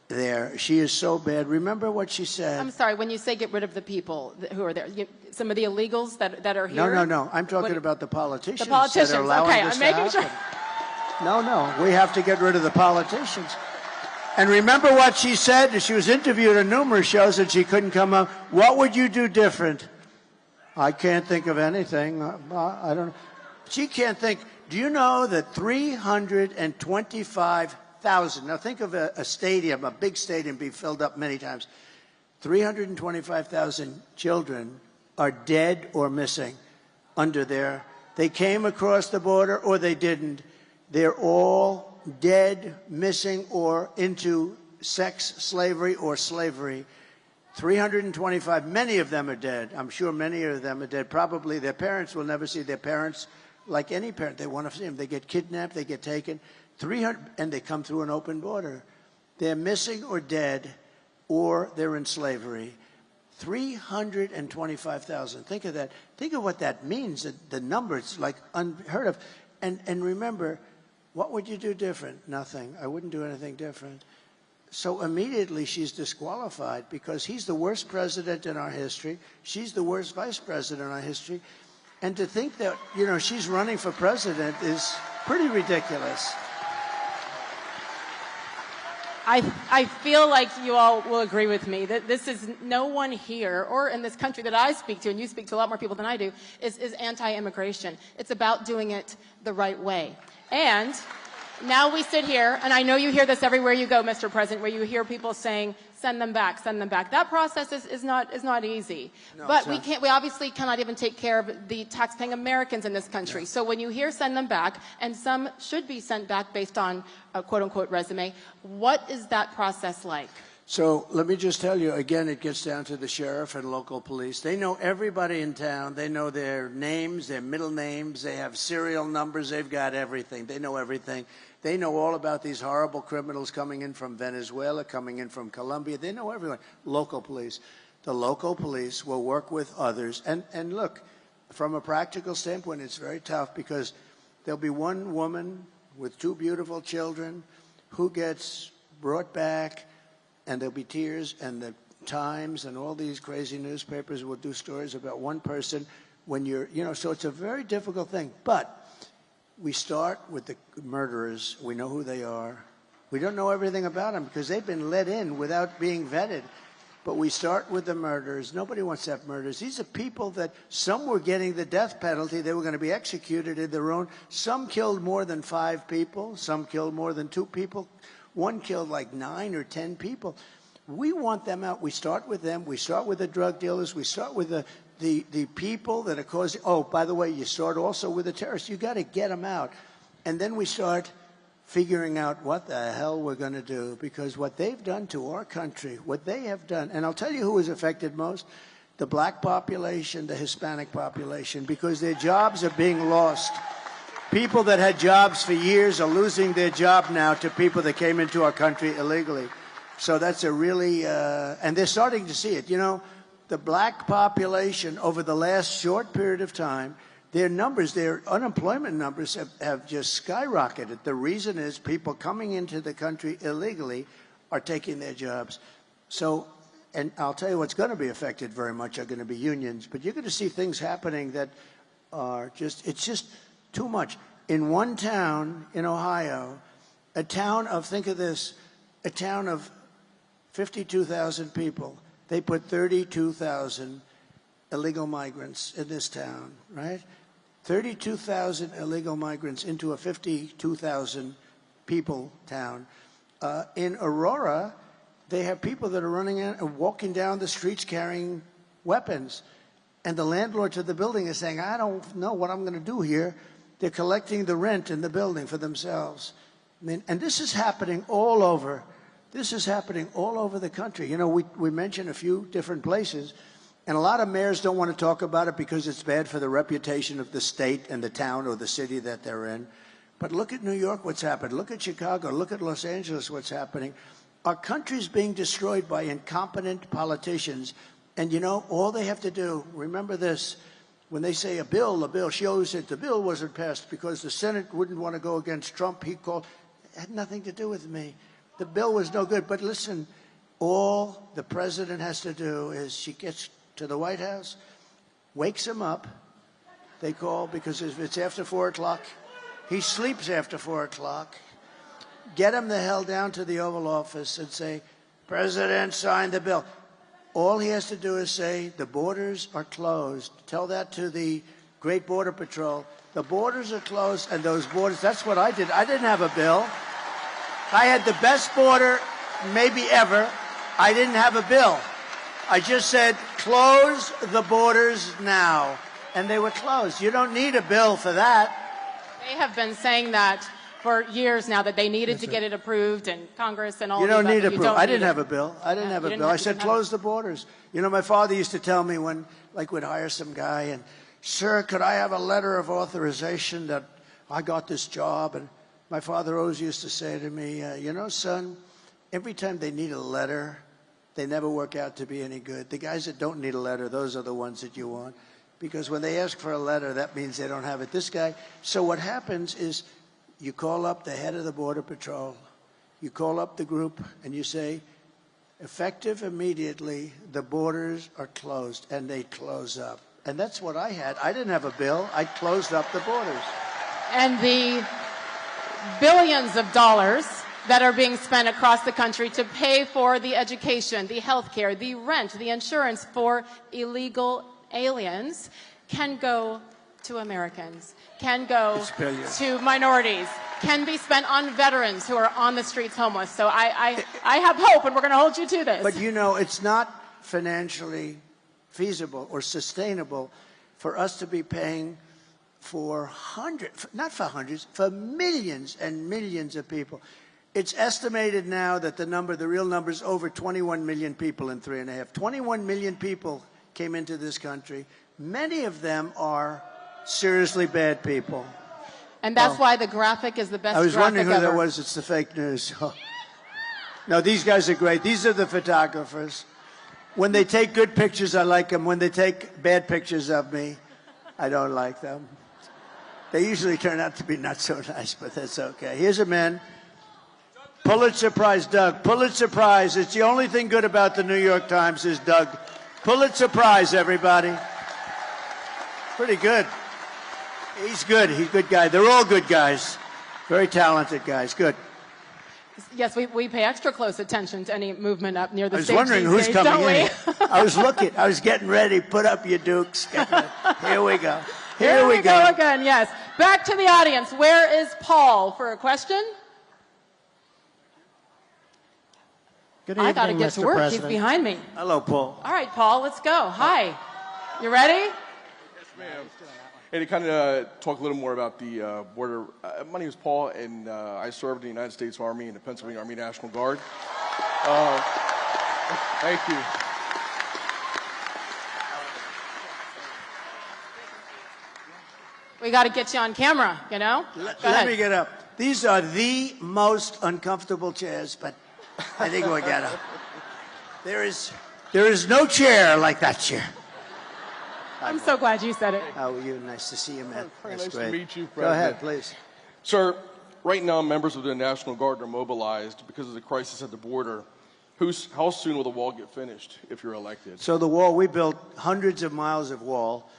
S3: there. She is so bad. Remember what she said.
S1: I'm sorry, when you say get rid of the people who are there, some of the illegals that are here?
S3: No. I'm talking about the politicians.
S1: The politicians,
S3: that are allowing
S1: okay,
S3: this
S1: I'm making
S3: to happen.
S1: sure.
S3: No, we have to get rid of the politicians. And remember what she said? She was interviewed on numerous shows and she couldn't come up. What would you do different? I can't think of anything. I don't know. She can't think. Do you know that 325,000, now think of a stadium, a big stadium being filled up many times. 325,000 children are dead or missing under there. They came across the border or they didn't. They're all dead, missing, or into sex slavery or slavery. 325, many of them are dead. I'm sure many of them are dead. Probably their parents will never see their parents. Like any parent, they want to see them. They get kidnapped, they get taken. 300, and they come through an open border. They're missing or dead, or they're in slavery. 325,000. Think of that. Think of what that means. The numbers, like unheard of. And remember, what would you do different? Nothing. I wouldn't do anything different. So immediately she's disqualified because he's the worst president in our history. She's the worst vice president in our history. And to think that, she's running for president is pretty ridiculous.
S1: I feel like you all will agree with me that this is no one here or in this country that I speak to, and you speak to a lot more people than I do, is anti-immigration. It's about doing it the right way. And now we sit here, and I know you hear this everywhere you go, Mr. President, where you hear people saying, send them back, send them back. That process is not easy. No, but we obviously cannot even take care of the taxpaying Americans in this country. Yeah. So when you hear send them back, and some should be sent back based on a quote-unquote resume, what is that process like?
S3: So let me just tell you, again, it gets down to the sheriff and local police. They know everybody in town. They know their names, their middle names. They have serial numbers. They've got everything. They know everything. They know all about these horrible criminals coming in from Venezuela, coming in from Colombia. They know everyone. Local police. The local police will work with others. And look, from a practical standpoint, it's very tough because there'll be one woman with two beautiful children who gets brought back, and there'll be tears, and the Times and all these crazy newspapers will do stories about one person when you're, so it's a very difficult thing. But we start with the murderers. We know who they are. We don't know everything about them because they've been let in without being vetted. But we start with the murderers. Nobody wants to have murders. These are people that some were getting the death penalty. They were going to be executed in their own. Some killed more than 5 people. Some killed more than 2 people. One killed like 9 or 10 people. We want them out. We start with them. We start with the drug dealers. We start with the people that are causing. Oh, by the way, you start also with the terrorists. You got to get them out. And then we start figuring out what the hell we're going to do, because what they've done to our country, what they have done, and I'll tell you who was affected most. the black population, the Hispanic population, because their jobs are being lost. People that had jobs for years are losing their job now to people that came into our country illegally. So that's a really, and they're starting to see it. You know, the black population over the last short period of time, their numbers, their unemployment numbers have just skyrocketed. The reason is people coming into the country illegally are taking their jobs. So, and I'll tell you what's going to be affected very much are going to be unions, but you're going to see things happening that are just, it's just too much. In one town in Ohio, a town of, think of this, a town of 52,000 people, they put 32,000 illegal migrants in this town, right? 32,000 illegal migrants into a 52,000 people town. In Aurora, they have people that are running in and walking down the streets carrying weapons. And the landlord to the building is saying, I don't know what I'm going to do here. They're collecting the rent in the building for themselves. I mean, and this is happening all over. This is happening all over the country. You know, we mentioned a few different places, and a lot of mayors don't want to talk about it because it's bad for the reputation of the state and the town or the city that they're in. But look at New York, what's happened. Look at Chicago. Look at Los Angeles, what's happening. Our country's being destroyed by incompetent politicians. And, you know, all they have to do, remember this, when they say a bill shows that the bill wasn't passed because the Senate wouldn't want to go against Trump. He called, it had nothing to do with me. The bill was no good. But listen, all the president has to do is she gets to the White House, wakes him up. They call because if it's after 4 o'clock, he sleeps after 4 o'clock. Get him the hell down to the Oval Office and say, President, sign the bill. All he has to do is say, the borders are closed. Tell that to the Great Border Patrol. The borders are closed, and those borders, that's what I did. I didn't have a bill. I had the best border maybe ever. I didn't have a bill. I just said, close the borders now. And they were closed. You don't need a bill for that.
S1: They have been saying that for years now, that they needed to get it approved in Congress and all
S3: you
S1: of that.
S3: You don't need a bill. I didn't have a bill. I said, close the borders. You know, my father used to tell me when, like, we'd hire some guy and, sir, could I have a letter of authorization that I got this job? And my father always used to say to me, you know, son, every time they need a letter, they never work out to be any good. The guys that don't need a letter, those are the ones that you want. Because when they ask for a letter, that means they don't have it. This guy, so what happens is you call up the head of the Border Patrol, you call up the group, and you say, effective immediately, the borders are closed, and they close up. And that's what I had. I didn't have a bill. I closed up the borders.
S1: And the billions of dollars that are being spent across the country to pay for the education, the health care, the rent, the insurance for illegal aliens can go to Americans, can go to minorities, can be spent on veterans who are on the streets homeless. So I have hope, and we're going to hold you to this.
S3: But, you know, it's not financially feasible or sustainable for us to be paying for hundreds, not for hundreds, for millions and millions of people. It's estimated now that the real number is over 21 million people in 3.5. 21 million people came into this country. Many of them are seriously bad people.
S1: And that's why the graphic is the best graphic ever.
S3: I was wondering who that was. It's the fake news. No, these guys are great. These are the photographers. When they take good pictures, I like them. When they take bad pictures of me, I don't like them. They usually turn out to be not so nice, but that's okay. Here's a man. Pulitzer Prize, Doug. Pulitzer Prize. It's the only thing good about the New York Times is Doug. Pulitzer Prize, everybody. Pretty good. He's good. He's a good guy. They're all good guys. Very talented guys. Good.
S1: Yes, we pay extra close attention to any movement up near the stage.
S3: I was wondering who's coming in. I was looking. I was getting ready. Put up your dukes. Here we go.
S1: Here we go again, yes. Back to the audience. Where is Paul for a question?
S7: Good evening,
S1: I got to get
S7: Mr.
S1: to work.
S7: President.
S1: He's behind me.
S3: Hello, Paul.
S1: All right, Paul, let's go. Hi. You ready?
S8: Yes, ma'am. And to kind of talk a little more about the border, my name is Paul, and I served in the United States Army and the Pennsylvania Army National Guard. Thank you.
S1: We got to get you on camera, you know?
S3: Let me get up. These are the most uncomfortable chairs, but I think we'll get up. There is no chair like that chair.
S1: I'm so glad you said it.
S3: How are you? Nice to see you, man.
S8: Nice to meet you, President.
S3: Go ahead, please.
S8: Sir, right now members of the National Guard are mobilized because of the crisis at the border. How soon will the wall get finished if you're elected?
S3: So the wall, we built hundreds of miles of wall,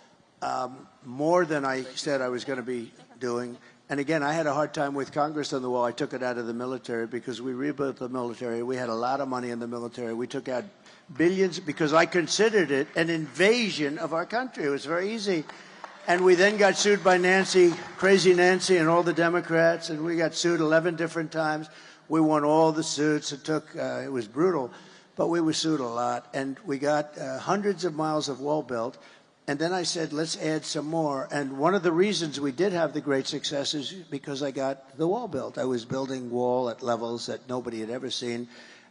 S3: more than I said I was going to be doing. And again, I had a hard time with Congress on the wall. I took it out of the military because we rebuilt the military. We had a lot of money in the military. We took out billions because I considered it an invasion of our country. It was very easy. And we then got sued by Nancy, crazy Nancy, and all the Democrats, and we got sued 11 different times. We won all the suits. It was brutal, but we were sued a lot. And we got hundreds of miles of wall built. And then I said, let's add some more. And one of the reasons we did have the great success is because I got the wall built. I was building wall at levels that nobody had ever seen.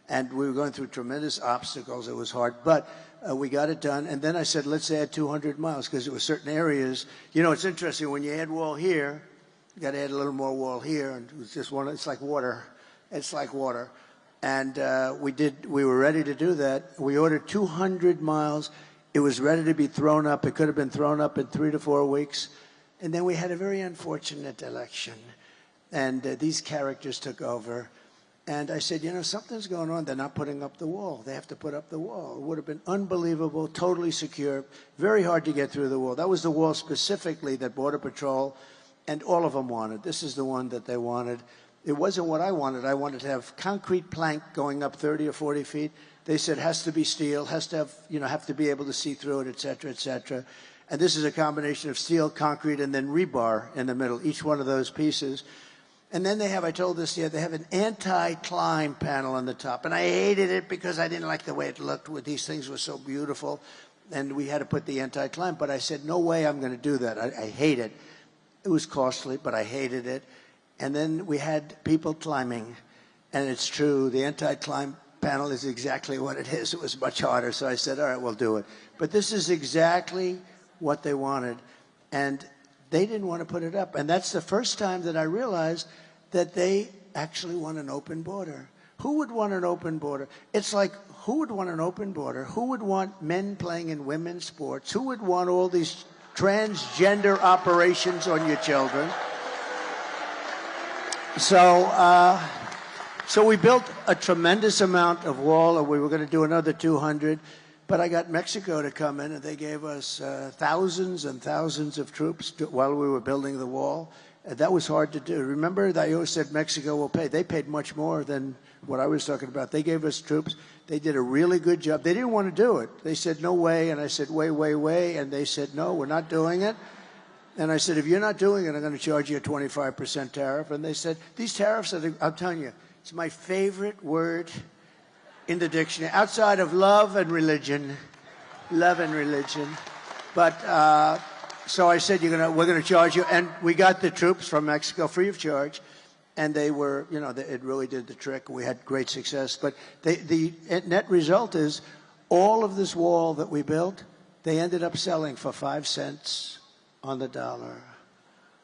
S3: And we were going through tremendous obstacles. It was hard, but we got it done. And then I said, let's add 200 miles, because there were certain areas. You know, it's interesting. When you add wall here, you got to add a little more wall here. And it was just it's like water. It's like water. And we were ready to do that. We ordered 200 miles. It was ready to be thrown up. It could have been thrown up in 3 to 4 weeks. And then we had a very unfortunate election. And these characters took over. And I said, you know, something's going on. They're not putting up the wall. They have to put up the wall. It would have been unbelievable, totally secure, very hard to get through the wall. That was the wall specifically that Border Patrol and all of them wanted. This is the one that they wanted. It wasn't what I wanted. I wanted to have concrete plank going up 30 or 40 feet. They said has to be steel, has to have, you know, have to be able to see through it, et cetera, et cetera. And this is a combination of steel, concrete, and then rebar in the middle, each one of those pieces. And then they have, I told this here, they have an anti-climb panel on the top. And I hated it because I didn't like the way it looked. These things were so beautiful. And we had to put the anti-climb. But I said, no way I'm going to do that. I hate it. It was costly, but I hated it. And then we had people climbing. And it's true, the anti-climb panel is exactly what it is. It was much harder. So I said, all right, we'll do it. But this is exactly what they wanted. And they didn't want to put it up. And that's the first time that I realized that they actually want an open border. Who would want an open border? It's like, who would want an open border? Who would want men playing in women's sports? Who would want all these transgender operations on your children? So we built a tremendous amount of wall, and we were going to do another 200. But I got Mexico to come in, and they gave us thousands and thousands of troops while we were building the wall. That was hard to do. Remember, I always said Mexico will pay. They paid much more than what I was talking about. They gave us troops. They did a really good job. They didn't want to do it. They said, no way. And I said, way. And they said, no, we're not doing it. And I said, if you're not doing it, I'm going to charge you a 25% tariff. And they said, these tariffs, I'm telling you, it's my favorite word in the dictionary, outside of love and religion. Love and religion. But so I said, we're going to charge you. And we got the troops from Mexico free of charge. And they were, you know, it really did the trick. We had great success. But the net result is all of this wall that we built, they ended up selling for 5 cents on the dollar.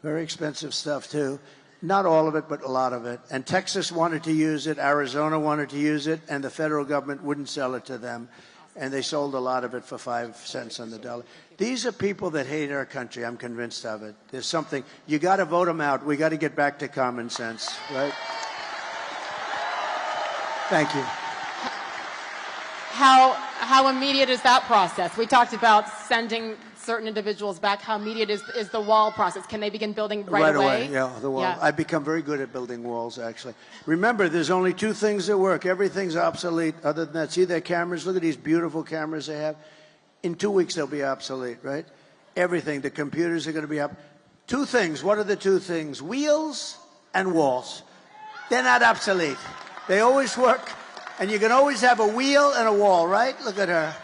S3: Very expensive stuff, too. Not all of it, but a lot of it. And Texas wanted to use it. Arizona wanted to use it. And the federal government wouldn't sell it to them. And they sold a lot of it for 5 cents on the dollar. These are people that hate our country. I'm convinced of it. There's something. You got to vote them out. We got to get back to common sense, right? Thank you.
S1: How immediate is that process? We talked about sending certain individuals back. How immediate is the wall process? Can they begin building right away?
S3: Yeah, the wall.
S1: Yeah.
S3: I've become very good at building walls, actually. Remember, there's only 2 things that work. Everything's obsolete other than that. See their cameras? Look at these beautiful cameras they have. In 2 weeks, they'll be obsolete, right? Everything. The computers are going to be up. 2 things. What are the 2 things? Wheels and walls. They're not obsolete. They always work. And you can always have a wheel and a wall, right? Look at her.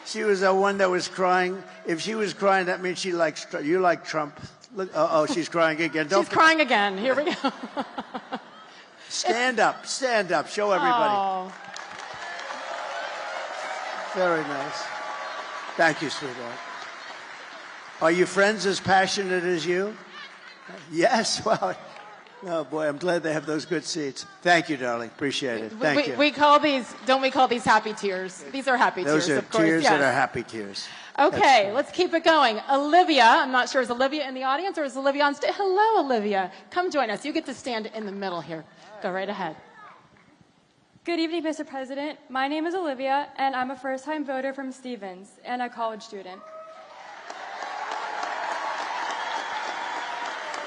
S3: She was the one that was crying. If she was crying, that means she likes you like Trump. Look, she's crying again.
S1: She's crying again. Here we go.
S3: Stand up. Show everybody.
S1: Oh.
S3: Very nice. Thank you, sweetheart. Are your friends as passionate as you? Yes, well, oh boy, I'm glad they have those good seats. Thank you, darling. Appreciate it. Thank you.
S1: We call these, don't we call these happy tears? These are happy
S3: Those
S1: tears,
S3: are
S1: of course.
S3: tears
S1: yes.
S3: that are happy tears.
S1: Okay, let's keep it going. Olivia, I'm not sure, is Olivia in the audience or is Olivia on stage? Hello, Olivia. Come join us. You get to stand in the middle here. Go right ahead.
S9: Good evening, Mr. President. My name is Olivia, and I'm a first-time voter from Stevens and a college student.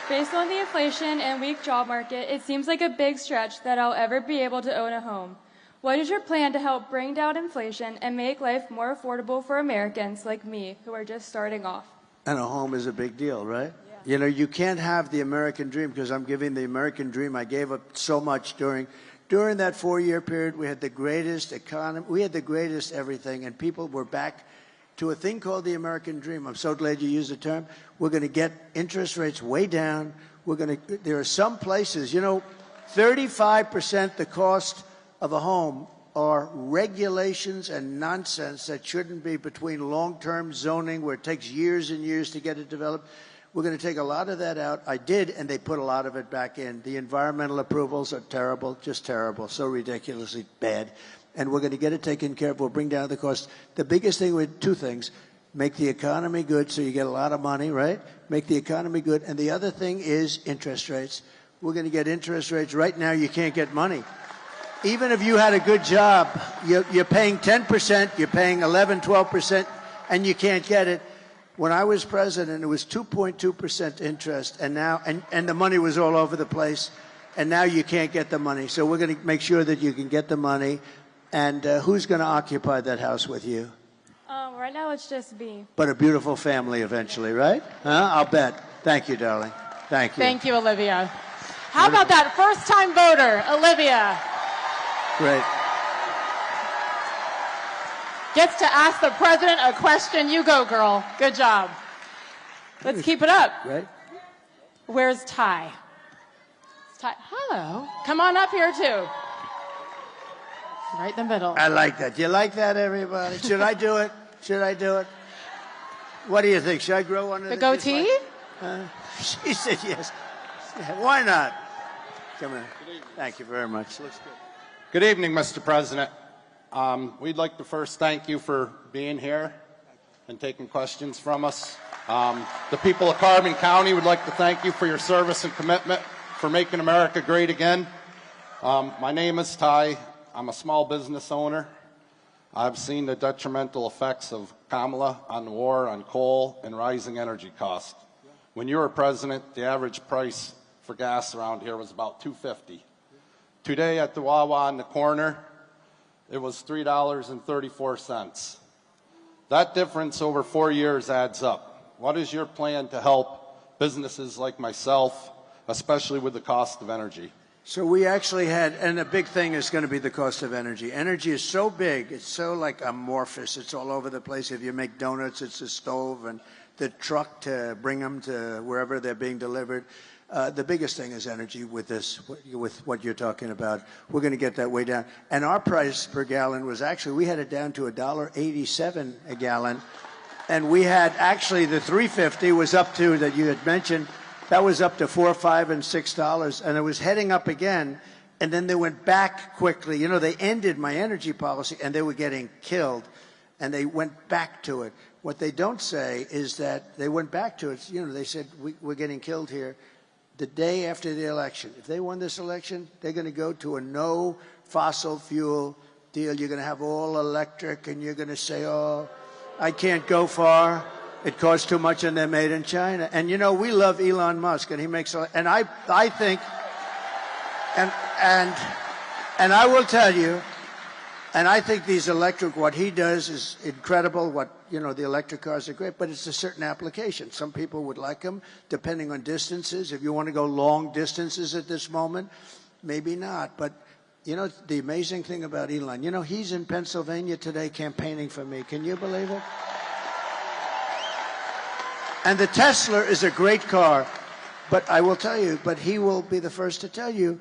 S9: Based on the inflation and weak job market, it seems like a big stretch that I'll ever be able to own a home. What is your plan to help bring down inflation and make life more affordable for Americans like me who are just starting off?
S3: And a home is a big deal, right? Yeah. You know, you can't have the American dream because I'm giving the American dream. I gave up so much during that 4-year period. We had the greatest economy. We had the greatest everything, and people were back to a thing called the American dream. I'm so glad you used the term. We're going to get interest rates way down. There are some places, 35% the cost of a home are regulations and nonsense that shouldn't be between long-term zoning where it takes years and years to get it developed. We're going to take a lot of that out. I did, and they put a lot of it back in. The environmental approvals are terrible, just terrible, so ridiculously bad. And we're going to get it taken care of. We'll bring down the cost. The biggest thing with two things: make the economy good so you get a lot of money, right? Make the economy good. And the other thing is interest rates. We're going to get interest rates. Right now, you can't get money. Even if you had a good job, you're paying 10%, you're paying 11, 12%, and you can't get it. When I was president, it was 2.2% interest, and now, and the money was all over the place, and now you can't get the money. So we're going to make sure that you can get the money. And who's going to occupy that house with you?
S9: Right now, it's just me.
S3: But a beautiful family eventually, right? Huh? I'll bet. Thank you, darling. Thank you.
S1: Thank you, Olivia. How about that first-time voter, Olivia?
S3: Great.
S1: Gets to ask the president a question. You go, girl. Good job. Let's keep it up.
S3: Right.
S1: Where's Ty? Ty. Hello. Come on up here, too. Right in the middle.
S3: I like that. You like that, everybody? Should I do it? Should I do it? What do you think? Should I grow one of
S1: the goatee?
S3: She said yes. Why not? Come here. Thank you very much. Looks good.
S10: Good evening, Mr. President. We'd like to first thank you for being here and taking questions from us. The people of Carbon County would like to thank you for your service and commitment for making America great again. My name is Ty. I'm a small business owner. I've seen the detrimental effects of Kamala on the war on coal and rising energy costs. When you were president, the average price for gas around here was about $2.50. Today at the Wawa on the corner, it was $3.34. That difference over 4 years adds up. What is your plan to help businesses like myself, especially with the cost of energy?
S3: So we actually had, and a big thing is going to be the cost of energy. Energy is so big, it's so like amorphous, it's all over the place. If you make donuts, it's the stove and the truck to bring them to wherever they're being delivered. The biggest thing is energy with this, with what you're talking about. We're going to get that way down. And our price per gallon was actually, we had it down to $1.87 a gallon. And we had actually the $3.50 was up to, that you had mentioned, that was up to $4, $5, and $6, and it was heading up again, and then they went back quickly. You know, they ended my energy policy, and they were getting killed, and they went back to it. What they don't say is that they went back to it. You know, they said, we're getting killed here the day after the election. If they won this election, they're going to go to a no fossil fuel deal. You're going to have all electric, and you're going to say, oh, I can't go far. It costs too much, and they're made in China. And, you know, we love Elon Musk, and he makes – and I think – and I will tell you, and I think these electric – what he does is incredible. What, you know, the electric cars are great, but it's a certain application. Some people would like them, depending on distances. If you want to go long distances at this moment, maybe not. But, you know, the amazing thing about Elon, you know, he's in Pennsylvania today campaigning for me. Can you believe it? And the Tesla is a great car, but I will tell you, but he will be the first to tell you,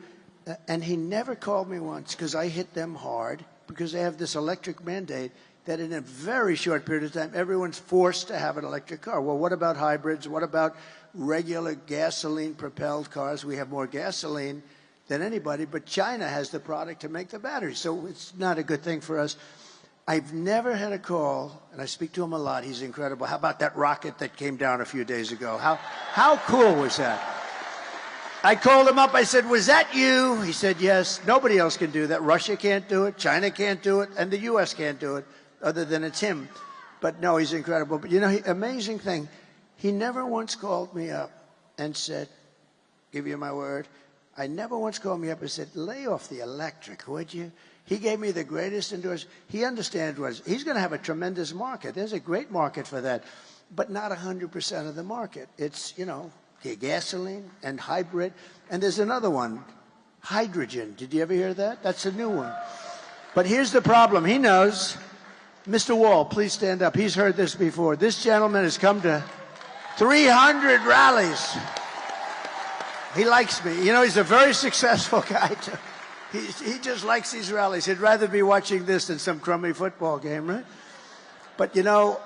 S3: and he never called me once because I hit them hard because they have this electric mandate that in a very short period of time, everyone's forced to have an electric car. Well, what about hybrids? What about regular gasoline-propelled cars. We have more gasoline than anybody, but China has the product to make the batteries, so it's not a good thing for us. I've never had a call, and I speak to him a lot. He's incredible. How about that rocket that came down a few days ago? How cool was that? I called him up. I said, was that you? He said, yes. Nobody else can do that. Russia can't do it. China can't do it. And the U.S. can't do it, other than it's him. But no, he's incredible. But, you know, amazing thing, he never once called me up and said, give you my word, I never once called me up and said, lay off the electric, would you? He gave me the greatest endorsement. He understands he's going to have a tremendous market. There's a great market for that, but not 100% of the market. It's, you know, gasoline and hybrid. And there's another one, hydrogen. Did you ever hear that? That's a new one. But here's the problem. He knows. Mr. Wall, please stand up. He's heard this before. This gentleman has come to 300 rallies. He likes me. You know, he's a very successful guy, too. He just likes these rallies. He'd rather be watching this than some crummy football game, right? But, you know,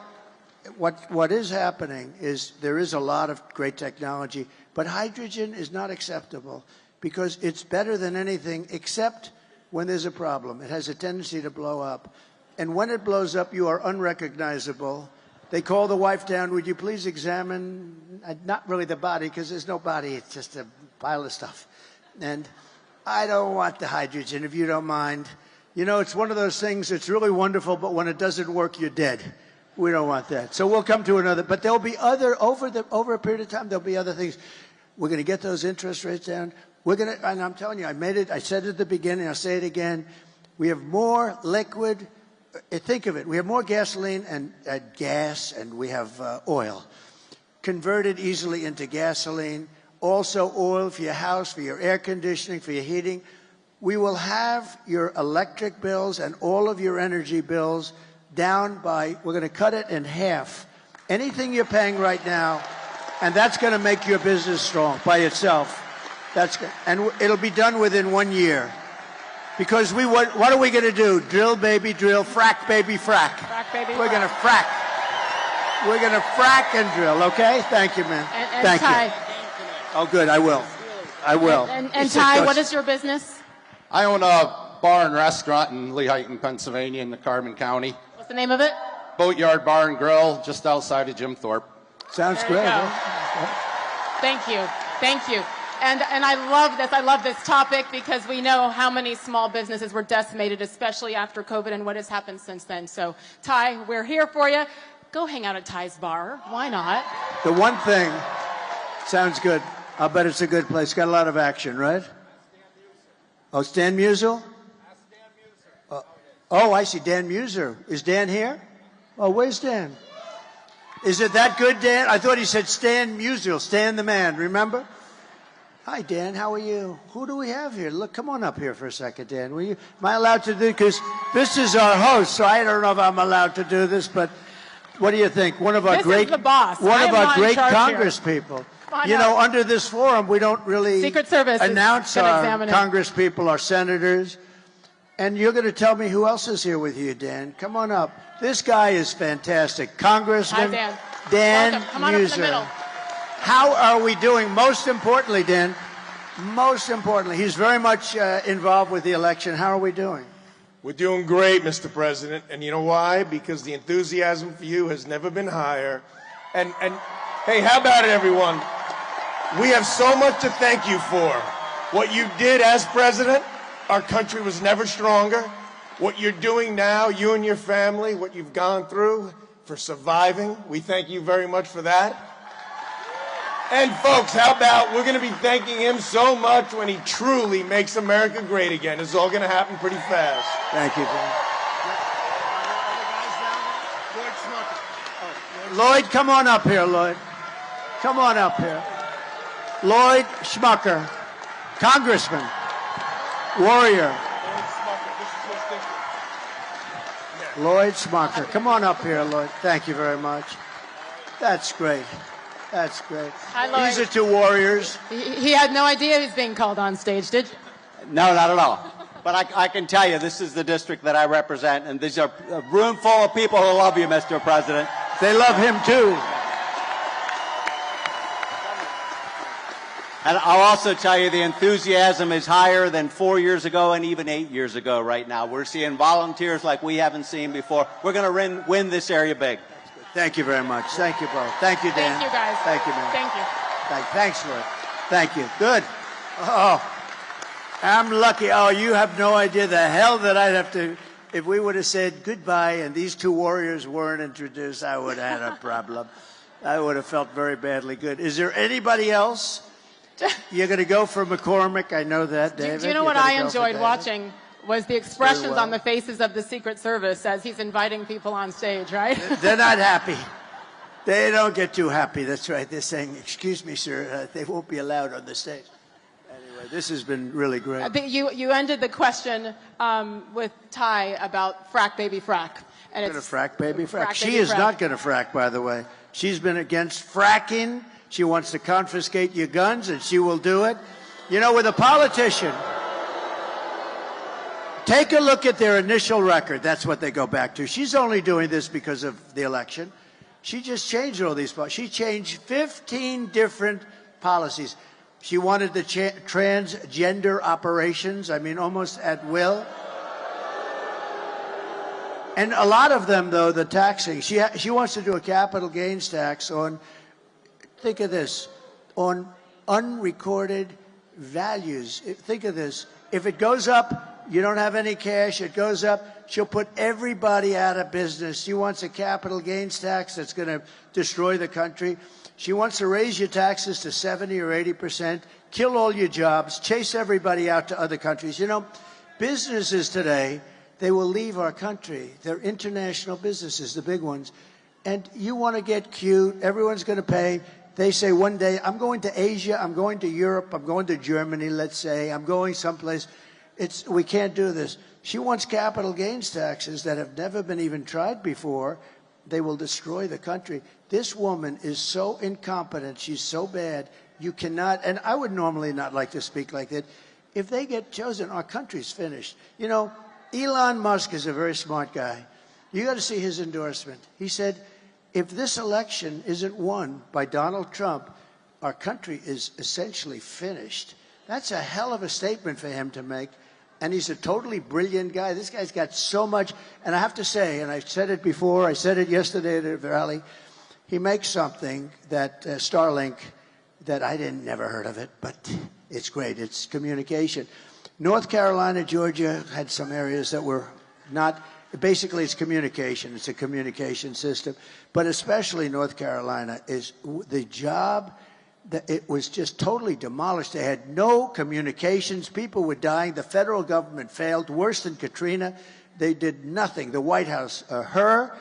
S3: what is happening is there is a lot of great technology, but hydrogen is not acceptable because it's better than anything except when there's a problem. It has a tendency to blow up. And when it blows up, you are unrecognizable. They call the wife down, would you please examine, not really the body, because there's no body, it's just a pile of stuff. And I don't want the hydrogen, if you don't mind. You know, it's one of those things, it's really wonderful, but when it doesn't work, you're dead. We don't want that. So we'll come to another, but there'll be other, over a period of time, there'll be other things. We're going to get those interest rates down. We're going to, and I'm telling you, I said it at the beginning, I'll say it again. We have more liquid, think of it, we have more gasoline and gas, and we have oil converted easily into gasoline. Also oil for your house, for your air conditioning, for your heating. We will have your electric bills and all of your energy bills down by, we're going to cut it in half. Anything you're paying right now, and that's going to make your business strong by itself. That's good. And it'll be done within 1 year. Because what are we going to do? Drill, baby, drill. Frack, baby, frack.
S1: Frack, baby,
S3: We're going to frack. We're going to frack and drill, okay? Thank you, man.
S1: And
S3: Thank
S1: Ty.
S3: you. Oh, good. I will. I will.
S1: And Ty, what is your business?
S10: I own a bar and restaurant in Lehighton, Pennsylvania, in the Carbon County.
S1: What's the name of it?
S10: Boatyard Bar and Grill, just outside of Jim Thorpe.
S3: Sounds
S1: There
S3: great.
S1: you go.
S3: Huh?
S1: Thank you. Thank you. And I love this. I love this topic because we know how many small businesses were decimated, especially after COVID and what has happened since then. So, Ty, we're here for you. Go hang out at Ty's bar. Why not?
S3: The one thing, sounds good. I'll bet it's a good place. Got a lot of action, right? Oh, Stan Musial? Oh, I see. Dan Muser. Is Dan here? Oh, where's Dan? Is it that good, Dan? I thought he said Stan Musial. Stan the man, remember? Hi, Dan. How are you? Who do we have here? Look, come on up here for a second, Dan. Am I allowed to do, because this is our host, so I don't know if I'm allowed to do this, but what do you think? One of our
S1: This is the boss.
S3: One
S1: I
S3: of
S1: am
S3: our
S1: not in
S3: great
S1: charge
S3: Congress
S1: here.
S3: people.
S1: Come on
S3: You
S1: up.
S3: know, under this forum, we don't really
S1: Secret Service is
S3: announce
S1: gonna
S3: our
S1: examine it.
S3: Congress people, our senators. And you're going to tell me who else is here with you, Dan. Come on up. This guy is fantastic. Congressman
S1: Hi, Dan.
S3: Dan
S1: Welcome. Come on up in the
S3: Muser.
S1: middle.
S3: How are we doing? Most importantly, Dan, most importantly, he's very much involved with the election. How are we doing?
S11: We're doing great, Mr. President. And you know why? Because the enthusiasm for you has never been higher. And hey, how about it, everyone? We have so much to thank you for. What you did as president, our country was never stronger. What you're doing now, you and your family, what you've gone through for surviving, we thank you very much for that. And folks, how about we're going to be thanking him so much when he truly makes America great again. It's all going to happen pretty fast.
S3: Thank you, Dan. Lloyd, come on up here, Lloyd. Come on up here. Lloyd Schmucker, Congressman, warrior. Lloyd Schmucker. Come on up here, Lloyd. Thank you very much. That's great. That's great.
S1: Hi, Lloyd.
S3: These are two warriors.
S1: He had no idea he was being called on stage, did you?
S7: No, not at all. But I can tell you, this is the district that I represent, and these are a room full of people who love you, Mr. President.
S3: They love him, too.
S7: And I'll also tell you the enthusiasm is higher than 4 years ago and even 8 years ago right now. We're seeing volunteers like we haven't seen before. We're going to win this area big.
S3: Thank you very much. Thank you both. Thank you, Dan.
S1: Thank you, guys.
S3: Thank you, man.
S1: Thank you.
S3: Thanks for it. Thank you. Good. Oh, I'm lucky. Oh, you have no idea the hell that I'd have to. If we would have said goodbye and these two warriors weren't introduced, I would have had a problem. I would have felt very badly good. Is there anybody else? You're going to go for McCormick. I know that, David.
S1: Do you know what I enjoyed watching was the expressions on the faces of the Secret Service as he's inviting people on stage, right?
S3: They're not happy. They don't get too happy. That's right. They're saying, excuse me, sir, they won't be allowed on the stage. Anyway, this has been really great.
S1: I think you ended the question with Ty about frack, baby, frack. And
S3: Going to frack, baby, frack. She
S1: baby,
S3: is
S1: frack.
S3: not going to frack, by the way. She's been against fracking. She wants to confiscate your guns, and she will do it. You know, with a politician, take a look at their initial record. That's what they go back to. She's only doing this because of the election. She just changed all these policies. She changed 15 different policies. She wanted the transgender operations, I mean, almost at will. And a lot of them, though, the taxing, she wants to do a capital gains tax on, think of this, on unrecorded values. Think of this. If it goes up, you don't have any cash, it goes up, she'll put everybody out of business. She wants a capital gains tax that's going to destroy the country. She wants to raise your taxes to 70 or 80%, kill all your jobs, chase everybody out to other countries. You know, businesses today, they will leave our country. They're international businesses, the big ones. And you want to get cute, everyone's going to pay. They say one day, I'm going to Asia, I'm going to Europe, I'm going to Germany, let's say, I'm going someplace. We can't do this. She wants capital gains taxes that have never been even tried before. They will destroy the country. This woman is so incompetent, she's so bad, you cannot, and I would normally not like to speak like that. If they get chosen, our country's finished. You know, Elon Musk is a very smart guy. You got to see his endorsement. He said, if this election isn't won by Donald Trump, our country is essentially finished. That's a hell of a statement for him to make. And he's a totally brilliant guy. This guy's got so much. And I have to say, and I said it before, I said it yesterday at the rally, he makes something that Starlink, that I never heard of it, but it's great. It's communication. North Carolina, Georgia had some areas that were not, basically it's communication. It's a communication system. But especially North Carolina is the job that it was just totally demolished. They had no communications. People were dying. The federal government failed. Worse than Katrina. They did nothing. The White House, her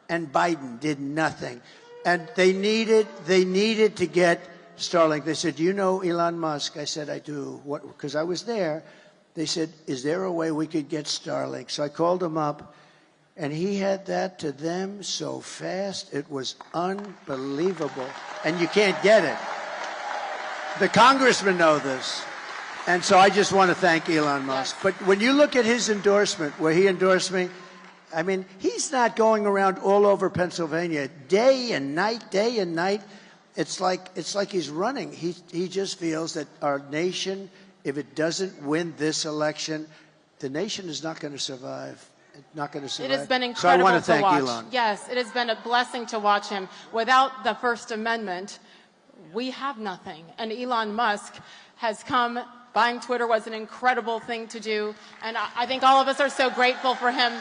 S3: and Biden did nothing. And they needed to get Starlink. They said, do you know Elon Musk? I said, I do. What? Because I was there. They said, is there a way we could get Starlink? So I called him up, and he had that to them so fast. It was unbelievable. And you can't get it. The congressmen know this. And so I just want to thank Elon Musk. But when you look at his endorsement, where he endorsed me, I mean, he's not going around all over Pennsylvania day and night, day and night. It's like he's running. He just feels that our nation, if it doesn't win this election, the nation is not going to survive. Not going to survive.
S1: It has been incredible
S3: so I want to thank
S1: watch.
S3: Elon.
S1: Yes, it has been a blessing to watch him. Without the First Amendment, we have nothing. And Elon Musk has come. Buying Twitter was an incredible thing to do. And I think all of us are so grateful for him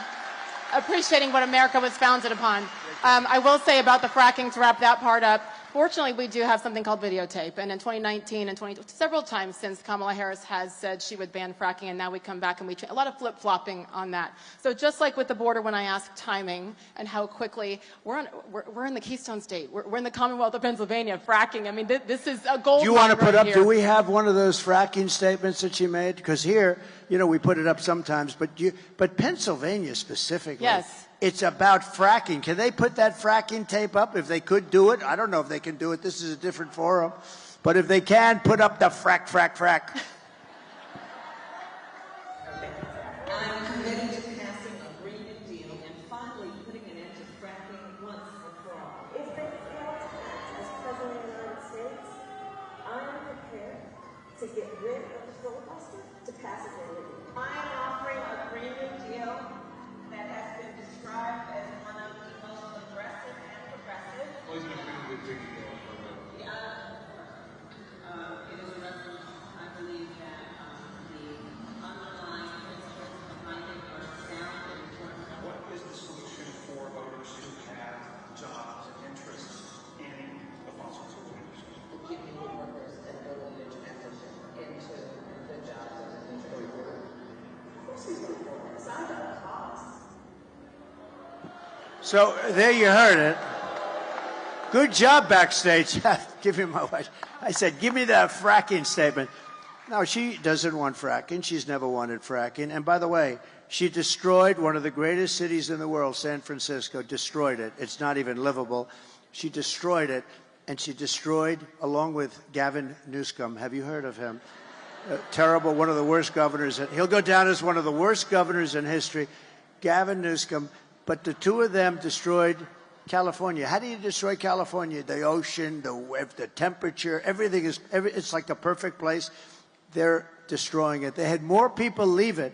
S1: appreciating what America was founded upon. I will say about the fracking, to wrap that part up, fortunately, we do have something called videotape. And in 2019 and several times since Kamala Harris has said she would ban fracking, and now we come back and a lot of flip-flopping on that. So just like with the border, when I asked timing and how quickly, we're in the Keystone State. We're in the Commonwealth of Pennsylvania, fracking. I mean, this is a gold.
S3: Do you want to put
S1: right
S3: up,
S1: here.
S3: do we have one of those fracking statements that she made? Because here, you know, we put it up sometimes, but Pennsylvania specifically.
S1: Yes.
S3: It's about fracking. Can they put that fracking tape up if they could do it? I don't know if they can do it. This is a different forum. But if they can, put up the frack.
S12: I'm committed to passing a Green New Deal and finally putting an end to fracking once and for all.
S13: If they fail to act as President of the United States, I am prepared to
S3: So there you heard it. Good job backstage. Give me my wife. I said, give me that fracking statement. No, she doesn't want fracking. She's never wanted fracking. And by the way, she destroyed one of the greatest cities in the world, San Francisco, destroyed it. It's not even livable. She destroyed it, and she destroyed, along with Gavin Newsom. Have you heard of him? Terrible, one of the worst governors. He'll go down as one of the worst governors in history, Gavin Newsom. But the two of them destroyed California. How do you destroy California? The ocean, the temperature, everything is, it's like the perfect place. They're destroying it. They had more people leave it,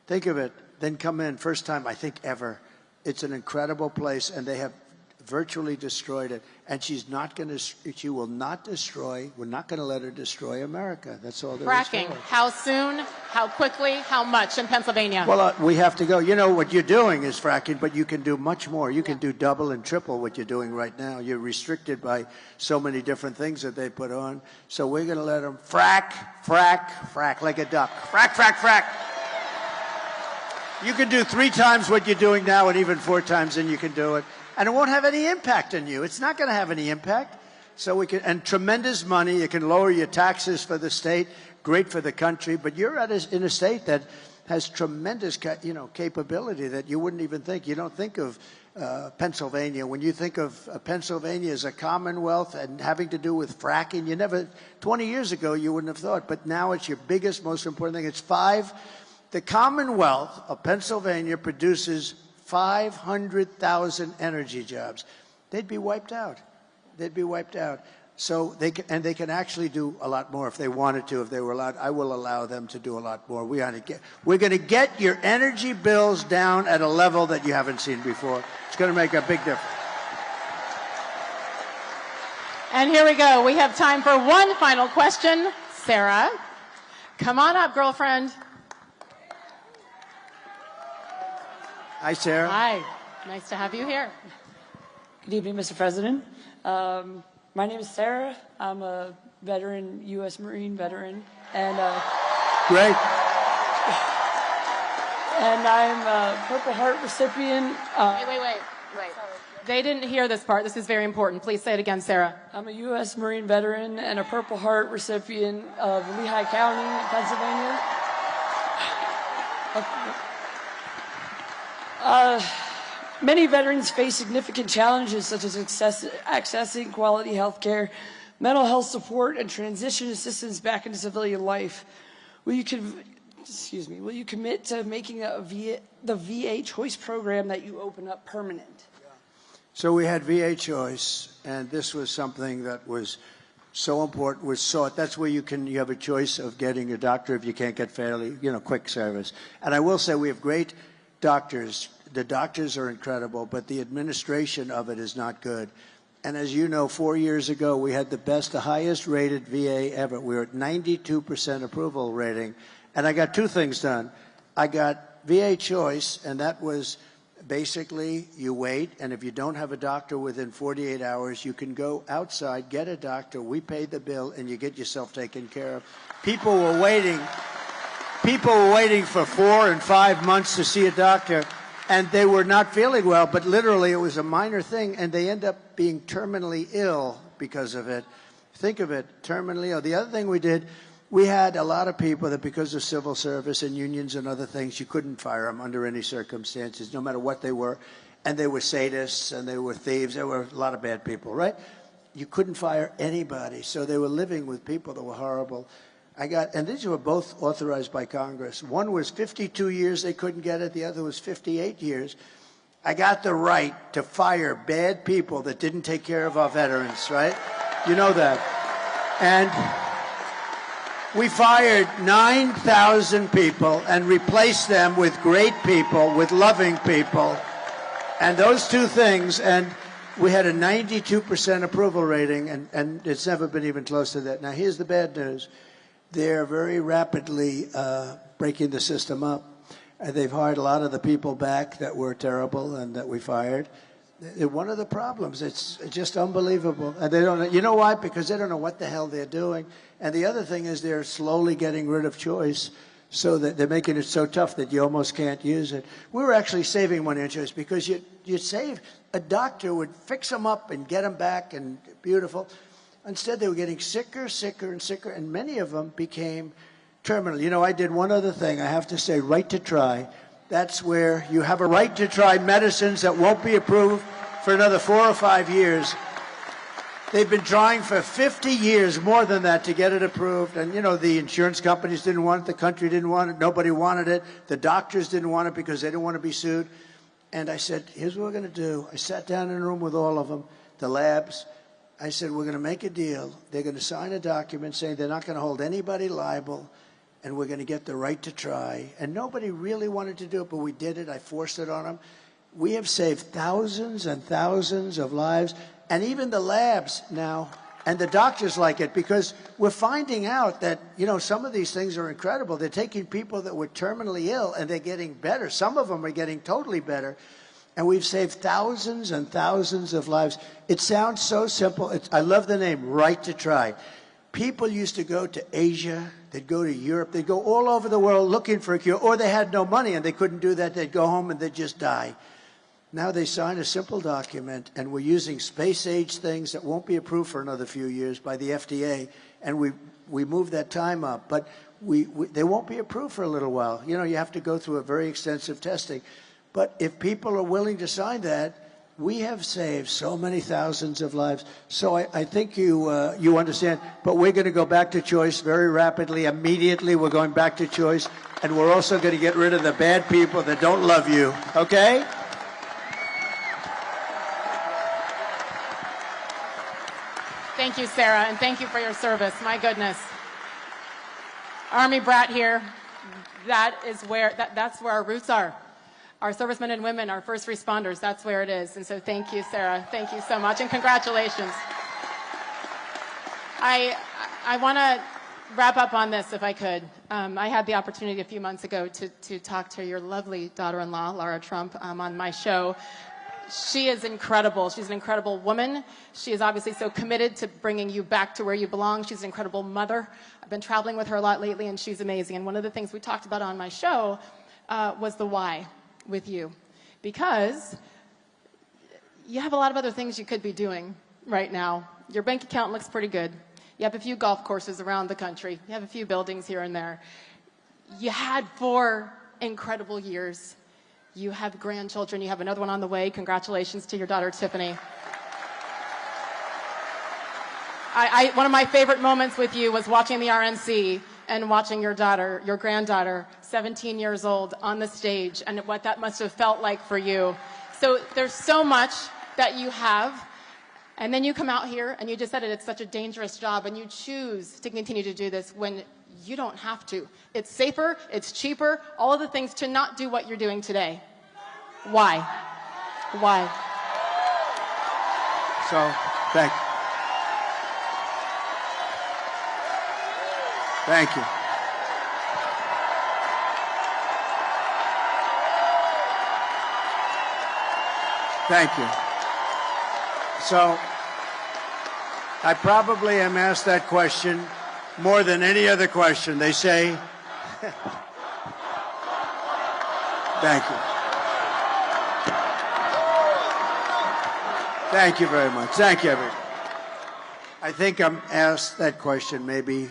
S3: think of it, than come in. First time, I think, ever. It's an incredible place, and they have virtually destroyed it. And she's not going to, she will not destroy, we're not going to let her destroy America. That's all there is to it.
S1: Fracking. How soon? How quickly? How much in Pennsylvania?
S3: Well, we have to go. You know, what you're doing is fracking, but you can do much more. You can do double and triple what you're doing right now. You're restricted by so many different things that they put on. So we're going to let them frack, frack, frack, like a duck. Frack, frack, frack. You can do 3 times what you're doing now and even 4 times, and you can do it. And it won't have any impact on you. It's not going to have any impact. So we can, and tremendous money. You can lower your taxes for the state, great for the country. But you're in a state that has tremendous, capability that you wouldn't even think. You don't think of Pennsylvania. When you think of Pennsylvania as a commonwealth and having to do with fracking, you never, 20 years ago, you wouldn't have thought. But now it's your biggest, most important thing. It's 5. The Commonwealth of Pennsylvania produces 500,000 energy jobs. They'd be wiped out. They'd be wiped out. So they can actually do a lot more if they wanted to, if they were allowed. I will allow them to do a lot more. We're going to get your energy bills down at a level that you haven't seen before. It's going to make a big difference.
S1: And here we go. We have time for one final question. Sarah, come on up, girlfriend.
S3: Hi, Sarah.
S1: Hi. Nice to have you here.
S13: Good evening, Mr. President. My name is Sarah. I'm a veteran, U.S. Marine veteran, and
S3: great.
S13: And I'm a Purple Heart recipient.
S1: Wait. They didn't hear this part. This is very important. Please say it again, Sarah.
S13: I'm a U.S. Marine veteran and a Purple Heart recipient of Lehigh County, Pennsylvania. Many veterans face significant challenges such as accessing quality health care, mental health support, and transition assistance back into civilian life. Will you commit to making the VA Choice program that you open up permanent?
S3: So we had VA Choice, and this was something that was so important, was sought. That's where you have a choice of getting a doctor if you can't get fairly, quick service. And I will say we have great doctors. The doctors are incredible, but the administration of it is not good. And as you know, 4 years ago, we had the highest rated VA ever. We were at 92% approval rating. And I got 2 things done. I got VA Choice, and that was basically you wait, and if you don't have a doctor within 48 hours, you can go outside, get a doctor, we pay the bill, and you get yourself taken care of. People were waiting for 4 and 5 months to see a doctor. And they were not feeling well, but literally it was a minor thing, and they end up being terminally ill because of it. Think of it, terminally ill. The other thing we did, we had a lot of people that because of civil service and unions and other things, you couldn't fire them under any circumstances, no matter what they were. And they were sadists, and they were thieves. There were a lot of bad people, right? You couldn't fire anybody, so they were living with people that were horrible. And these were both authorized by Congress. One was 52 years, they couldn't get it. The other was 58 years. I got the right to fire bad people that didn't take care of our veterans, right? You know that. And we fired 9,000 people and replaced them with great people, with loving people. And those 2 things, and we had a 92% approval rating, and it's never been even close to that. Now, here's the bad news. They're very rapidly breaking the system up. They've hired a lot of the people back that were terrible and that we fired. One of the problems, it's just unbelievable. And they don't, you know why? Because they don't know what the hell they're doing. And the other thing is they're slowly getting rid of choice. so that they're making it so tough that you almost can't use it. We were actually saving money on insurance because you save, a doctor would fix them up and get them back and beautiful. Instead, they were getting sicker, sicker, and sicker, and many of them became terminal. You know, I did one other thing, I have to say, right to try. That's where you have a right to try medicines that won't be approved for another 4 or 5 years. They've been trying for 50 years, more than that, to get it approved. And, you know, the insurance companies didn't want it, the country didn't want it, nobody wanted it, the doctors didn't want it because they didn't want to be sued. And I said, here's what we're going to do. I sat down in a room with all of them, the labs. I said, we're going to make a deal. They're going to sign a document saying they're not going to hold anybody liable, and we're going to get the right to try. And nobody really wanted to do it, but we did it. I forced it on them. We have saved thousands and thousands of lives, and even the labs now, and the doctors like it, because we're finding out that, you know, some of these things are incredible. They're taking people that were terminally ill, and they're getting better. Some of them are getting totally better. And we've saved thousands and thousands of lives. It sounds so simple. I love the name, Right to Try. People used to go to Asia, they'd go to Europe, they'd go all over the world looking for a cure, or they had no money and they couldn't do that. They'd go home and they'd just die. Now they sign a simple document, and we're using space-age things that won't be approved for another few years by the FDA, and we moved that time up. But they won't be approved for a little while. You know, you have to go through a very extensive testing. But if people are willing to sign that, we have saved so many thousands of lives. So I think you understand. But we're going to go back to choice very rapidly. Immediately, we're going back to choice. And we're also going to get rid of the bad people that don't love you. Okay?
S1: Thank you, Sarah, and thank you for your service. My goodness. Army brat here. That's where our roots are. Our servicemen and women, our first responders, that's where it is. And so thank you, Sarah. Thank you so much, and congratulations. I want to wrap up on this, if I could. I had the opportunity a few months ago to talk to your lovely daughter-in-law, Lara Trump, on my show. She is incredible. She's an incredible woman. She is obviously so committed to bringing you back to where you belong. She's an incredible mother. I've been traveling with her a lot lately, and she's amazing. And one of the things we talked about on my show was the why with you, because you have a lot of other things you could be doing right now. Your bank account looks pretty good. You have a few golf courses around the country. You have a few buildings here and there. You had 4 incredible years. You have grandchildren. You have another one on the way. Congratulations to your daughter, Tiffany. One of my favorite moments with you was watching the RNC and watching your daughter, your granddaughter, 17 years old, on the stage, and what that must have felt like for you. So there's so much that you have, and then you come out here, and you just said it, it's such a dangerous job, and you choose to continue to do this when you don't have to. It's safer, it's cheaper, all of the things to not do what you're doing today. Why? Why?
S3: So, thank you. Thank you. Thank you. So, I probably am asked that question more than any other question. They say, thank you. Thank you very much. Thank you, everyone. I think I'm asked that question maybe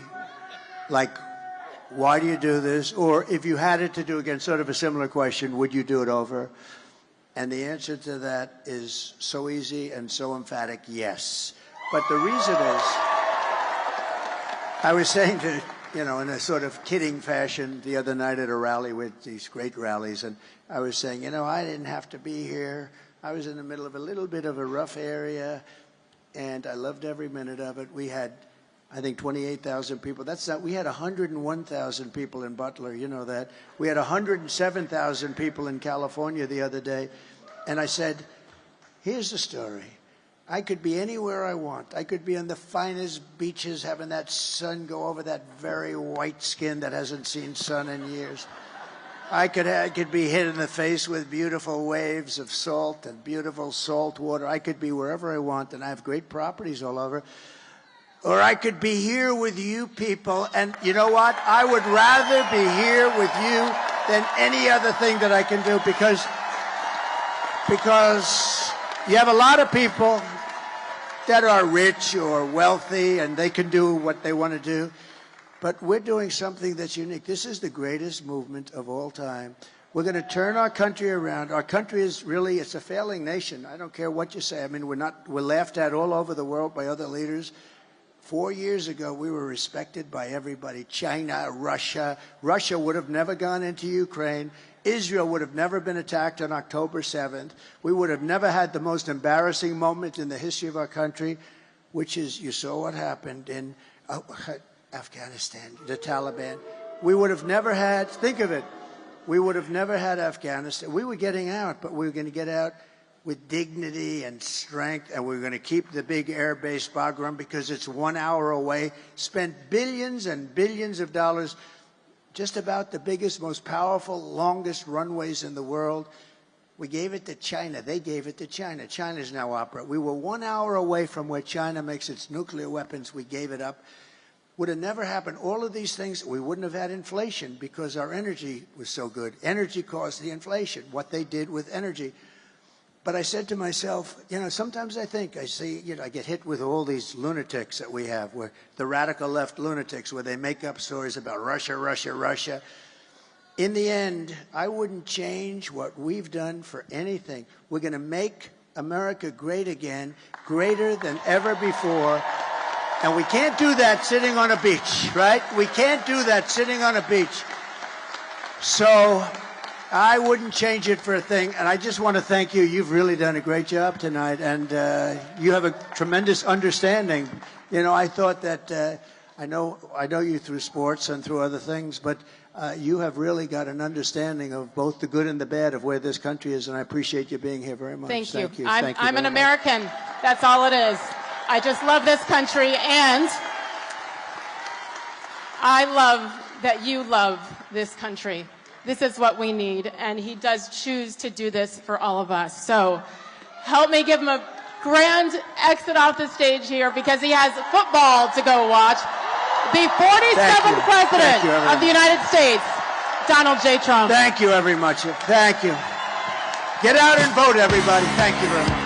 S3: like, why do you do this? Or if you had it to do again, sort of a similar question, would you do it over? And the answer to that is so easy and so emphatic, yes. But the reason is, I was saying to, you know, in a sort of kidding fashion the other night at a rally with these great rallies, and I was saying, you know, I didn't have to be here. I was in the middle of a little bit of a rough area, and I loved every minute of it. We had, I think, 28,000 people. That's not, we had 101,000 people in Butler, you know that. We had 107,000 people in California the other day. And I said, here's the story. I could be anywhere I want. I could be on the finest beaches having that sun go over that very white skin that hasn't seen sun in years. I could be hit in the face with beautiful waves of salt and beautiful salt water. I could be wherever I want, and I have great properties all over. or I could be here with you people. And you know what? I would rather be here with you than any other thing that I can do, because you have a lot of people that are rich or wealthy and they can do what they want to do. But we're doing something that's unique. This is the greatest movement of all time. We're going to turn our country around. Our country is really, it's a failing nation. I don't care what you say. I mean, we're laughed at all over the world by other leaders. 4 years ago, we were respected by everybody. China, Russia. Russia would have never gone into Ukraine. Israel would have never been attacked on October 7th. We would have never had the most embarrassing moment in the history of our country, which is, you saw what happened in Afghanistan, the Taliban. We would have never had, think of it, we would have never had Afghanistan. We were getting out, but we were going to get out with dignity and strength, and we were going to keep the big air base Bagram because it's 1 hour away, spent billions and billions of dollars, just about the biggest, most powerful, longest runways in the world. We gave it to China. They gave it to China. China's now operating. We were 1 hour away from where China makes its nuclear weapons. We gave it up. Would have never happened. All of these things, we wouldn't have had inflation because our energy was so good. Energy caused the inflation, what they did with energy. But I said to myself, you know, sometimes I think, I see, you know, I get hit with all these lunatics that we have, where the radical left lunatics, where they make up stories about Russia, Russia, Russia. In the end, I wouldn't change what we've done for anything. We're going to make America great again, greater than ever before. And we can't do that sitting on a beach, right? We can't do that sitting on a beach. So I wouldn't change it for a thing. And I just want to thank you. You've really done a great job tonight. And you have a tremendous understanding. You know, I thought that I know you through sports and through other things, but you have really got an understanding of both the good and the bad of where this country is. And I appreciate you being here very much.
S1: Thank you.
S3: Thank you.
S1: I'm an American. That's all it is. I just love this country, and I love that you love this country. This is what we need, and he does choose to do this for all of us. So help me give him a grand exit off the stage here, because he has football to go watch. The 47th President of the United States, Donald J. Trump.
S3: Thank you very much. Thank you. Get out and vote, everybody. Thank you very much.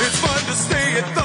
S2: It's fun to stay at the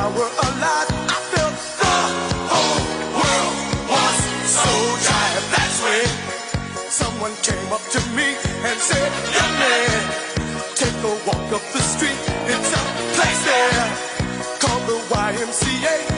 S2: I were alive, I felt the whole world was so tired. That's when someone came up to me and said, young man, take a walk up the street. It's a place there called the YMCA.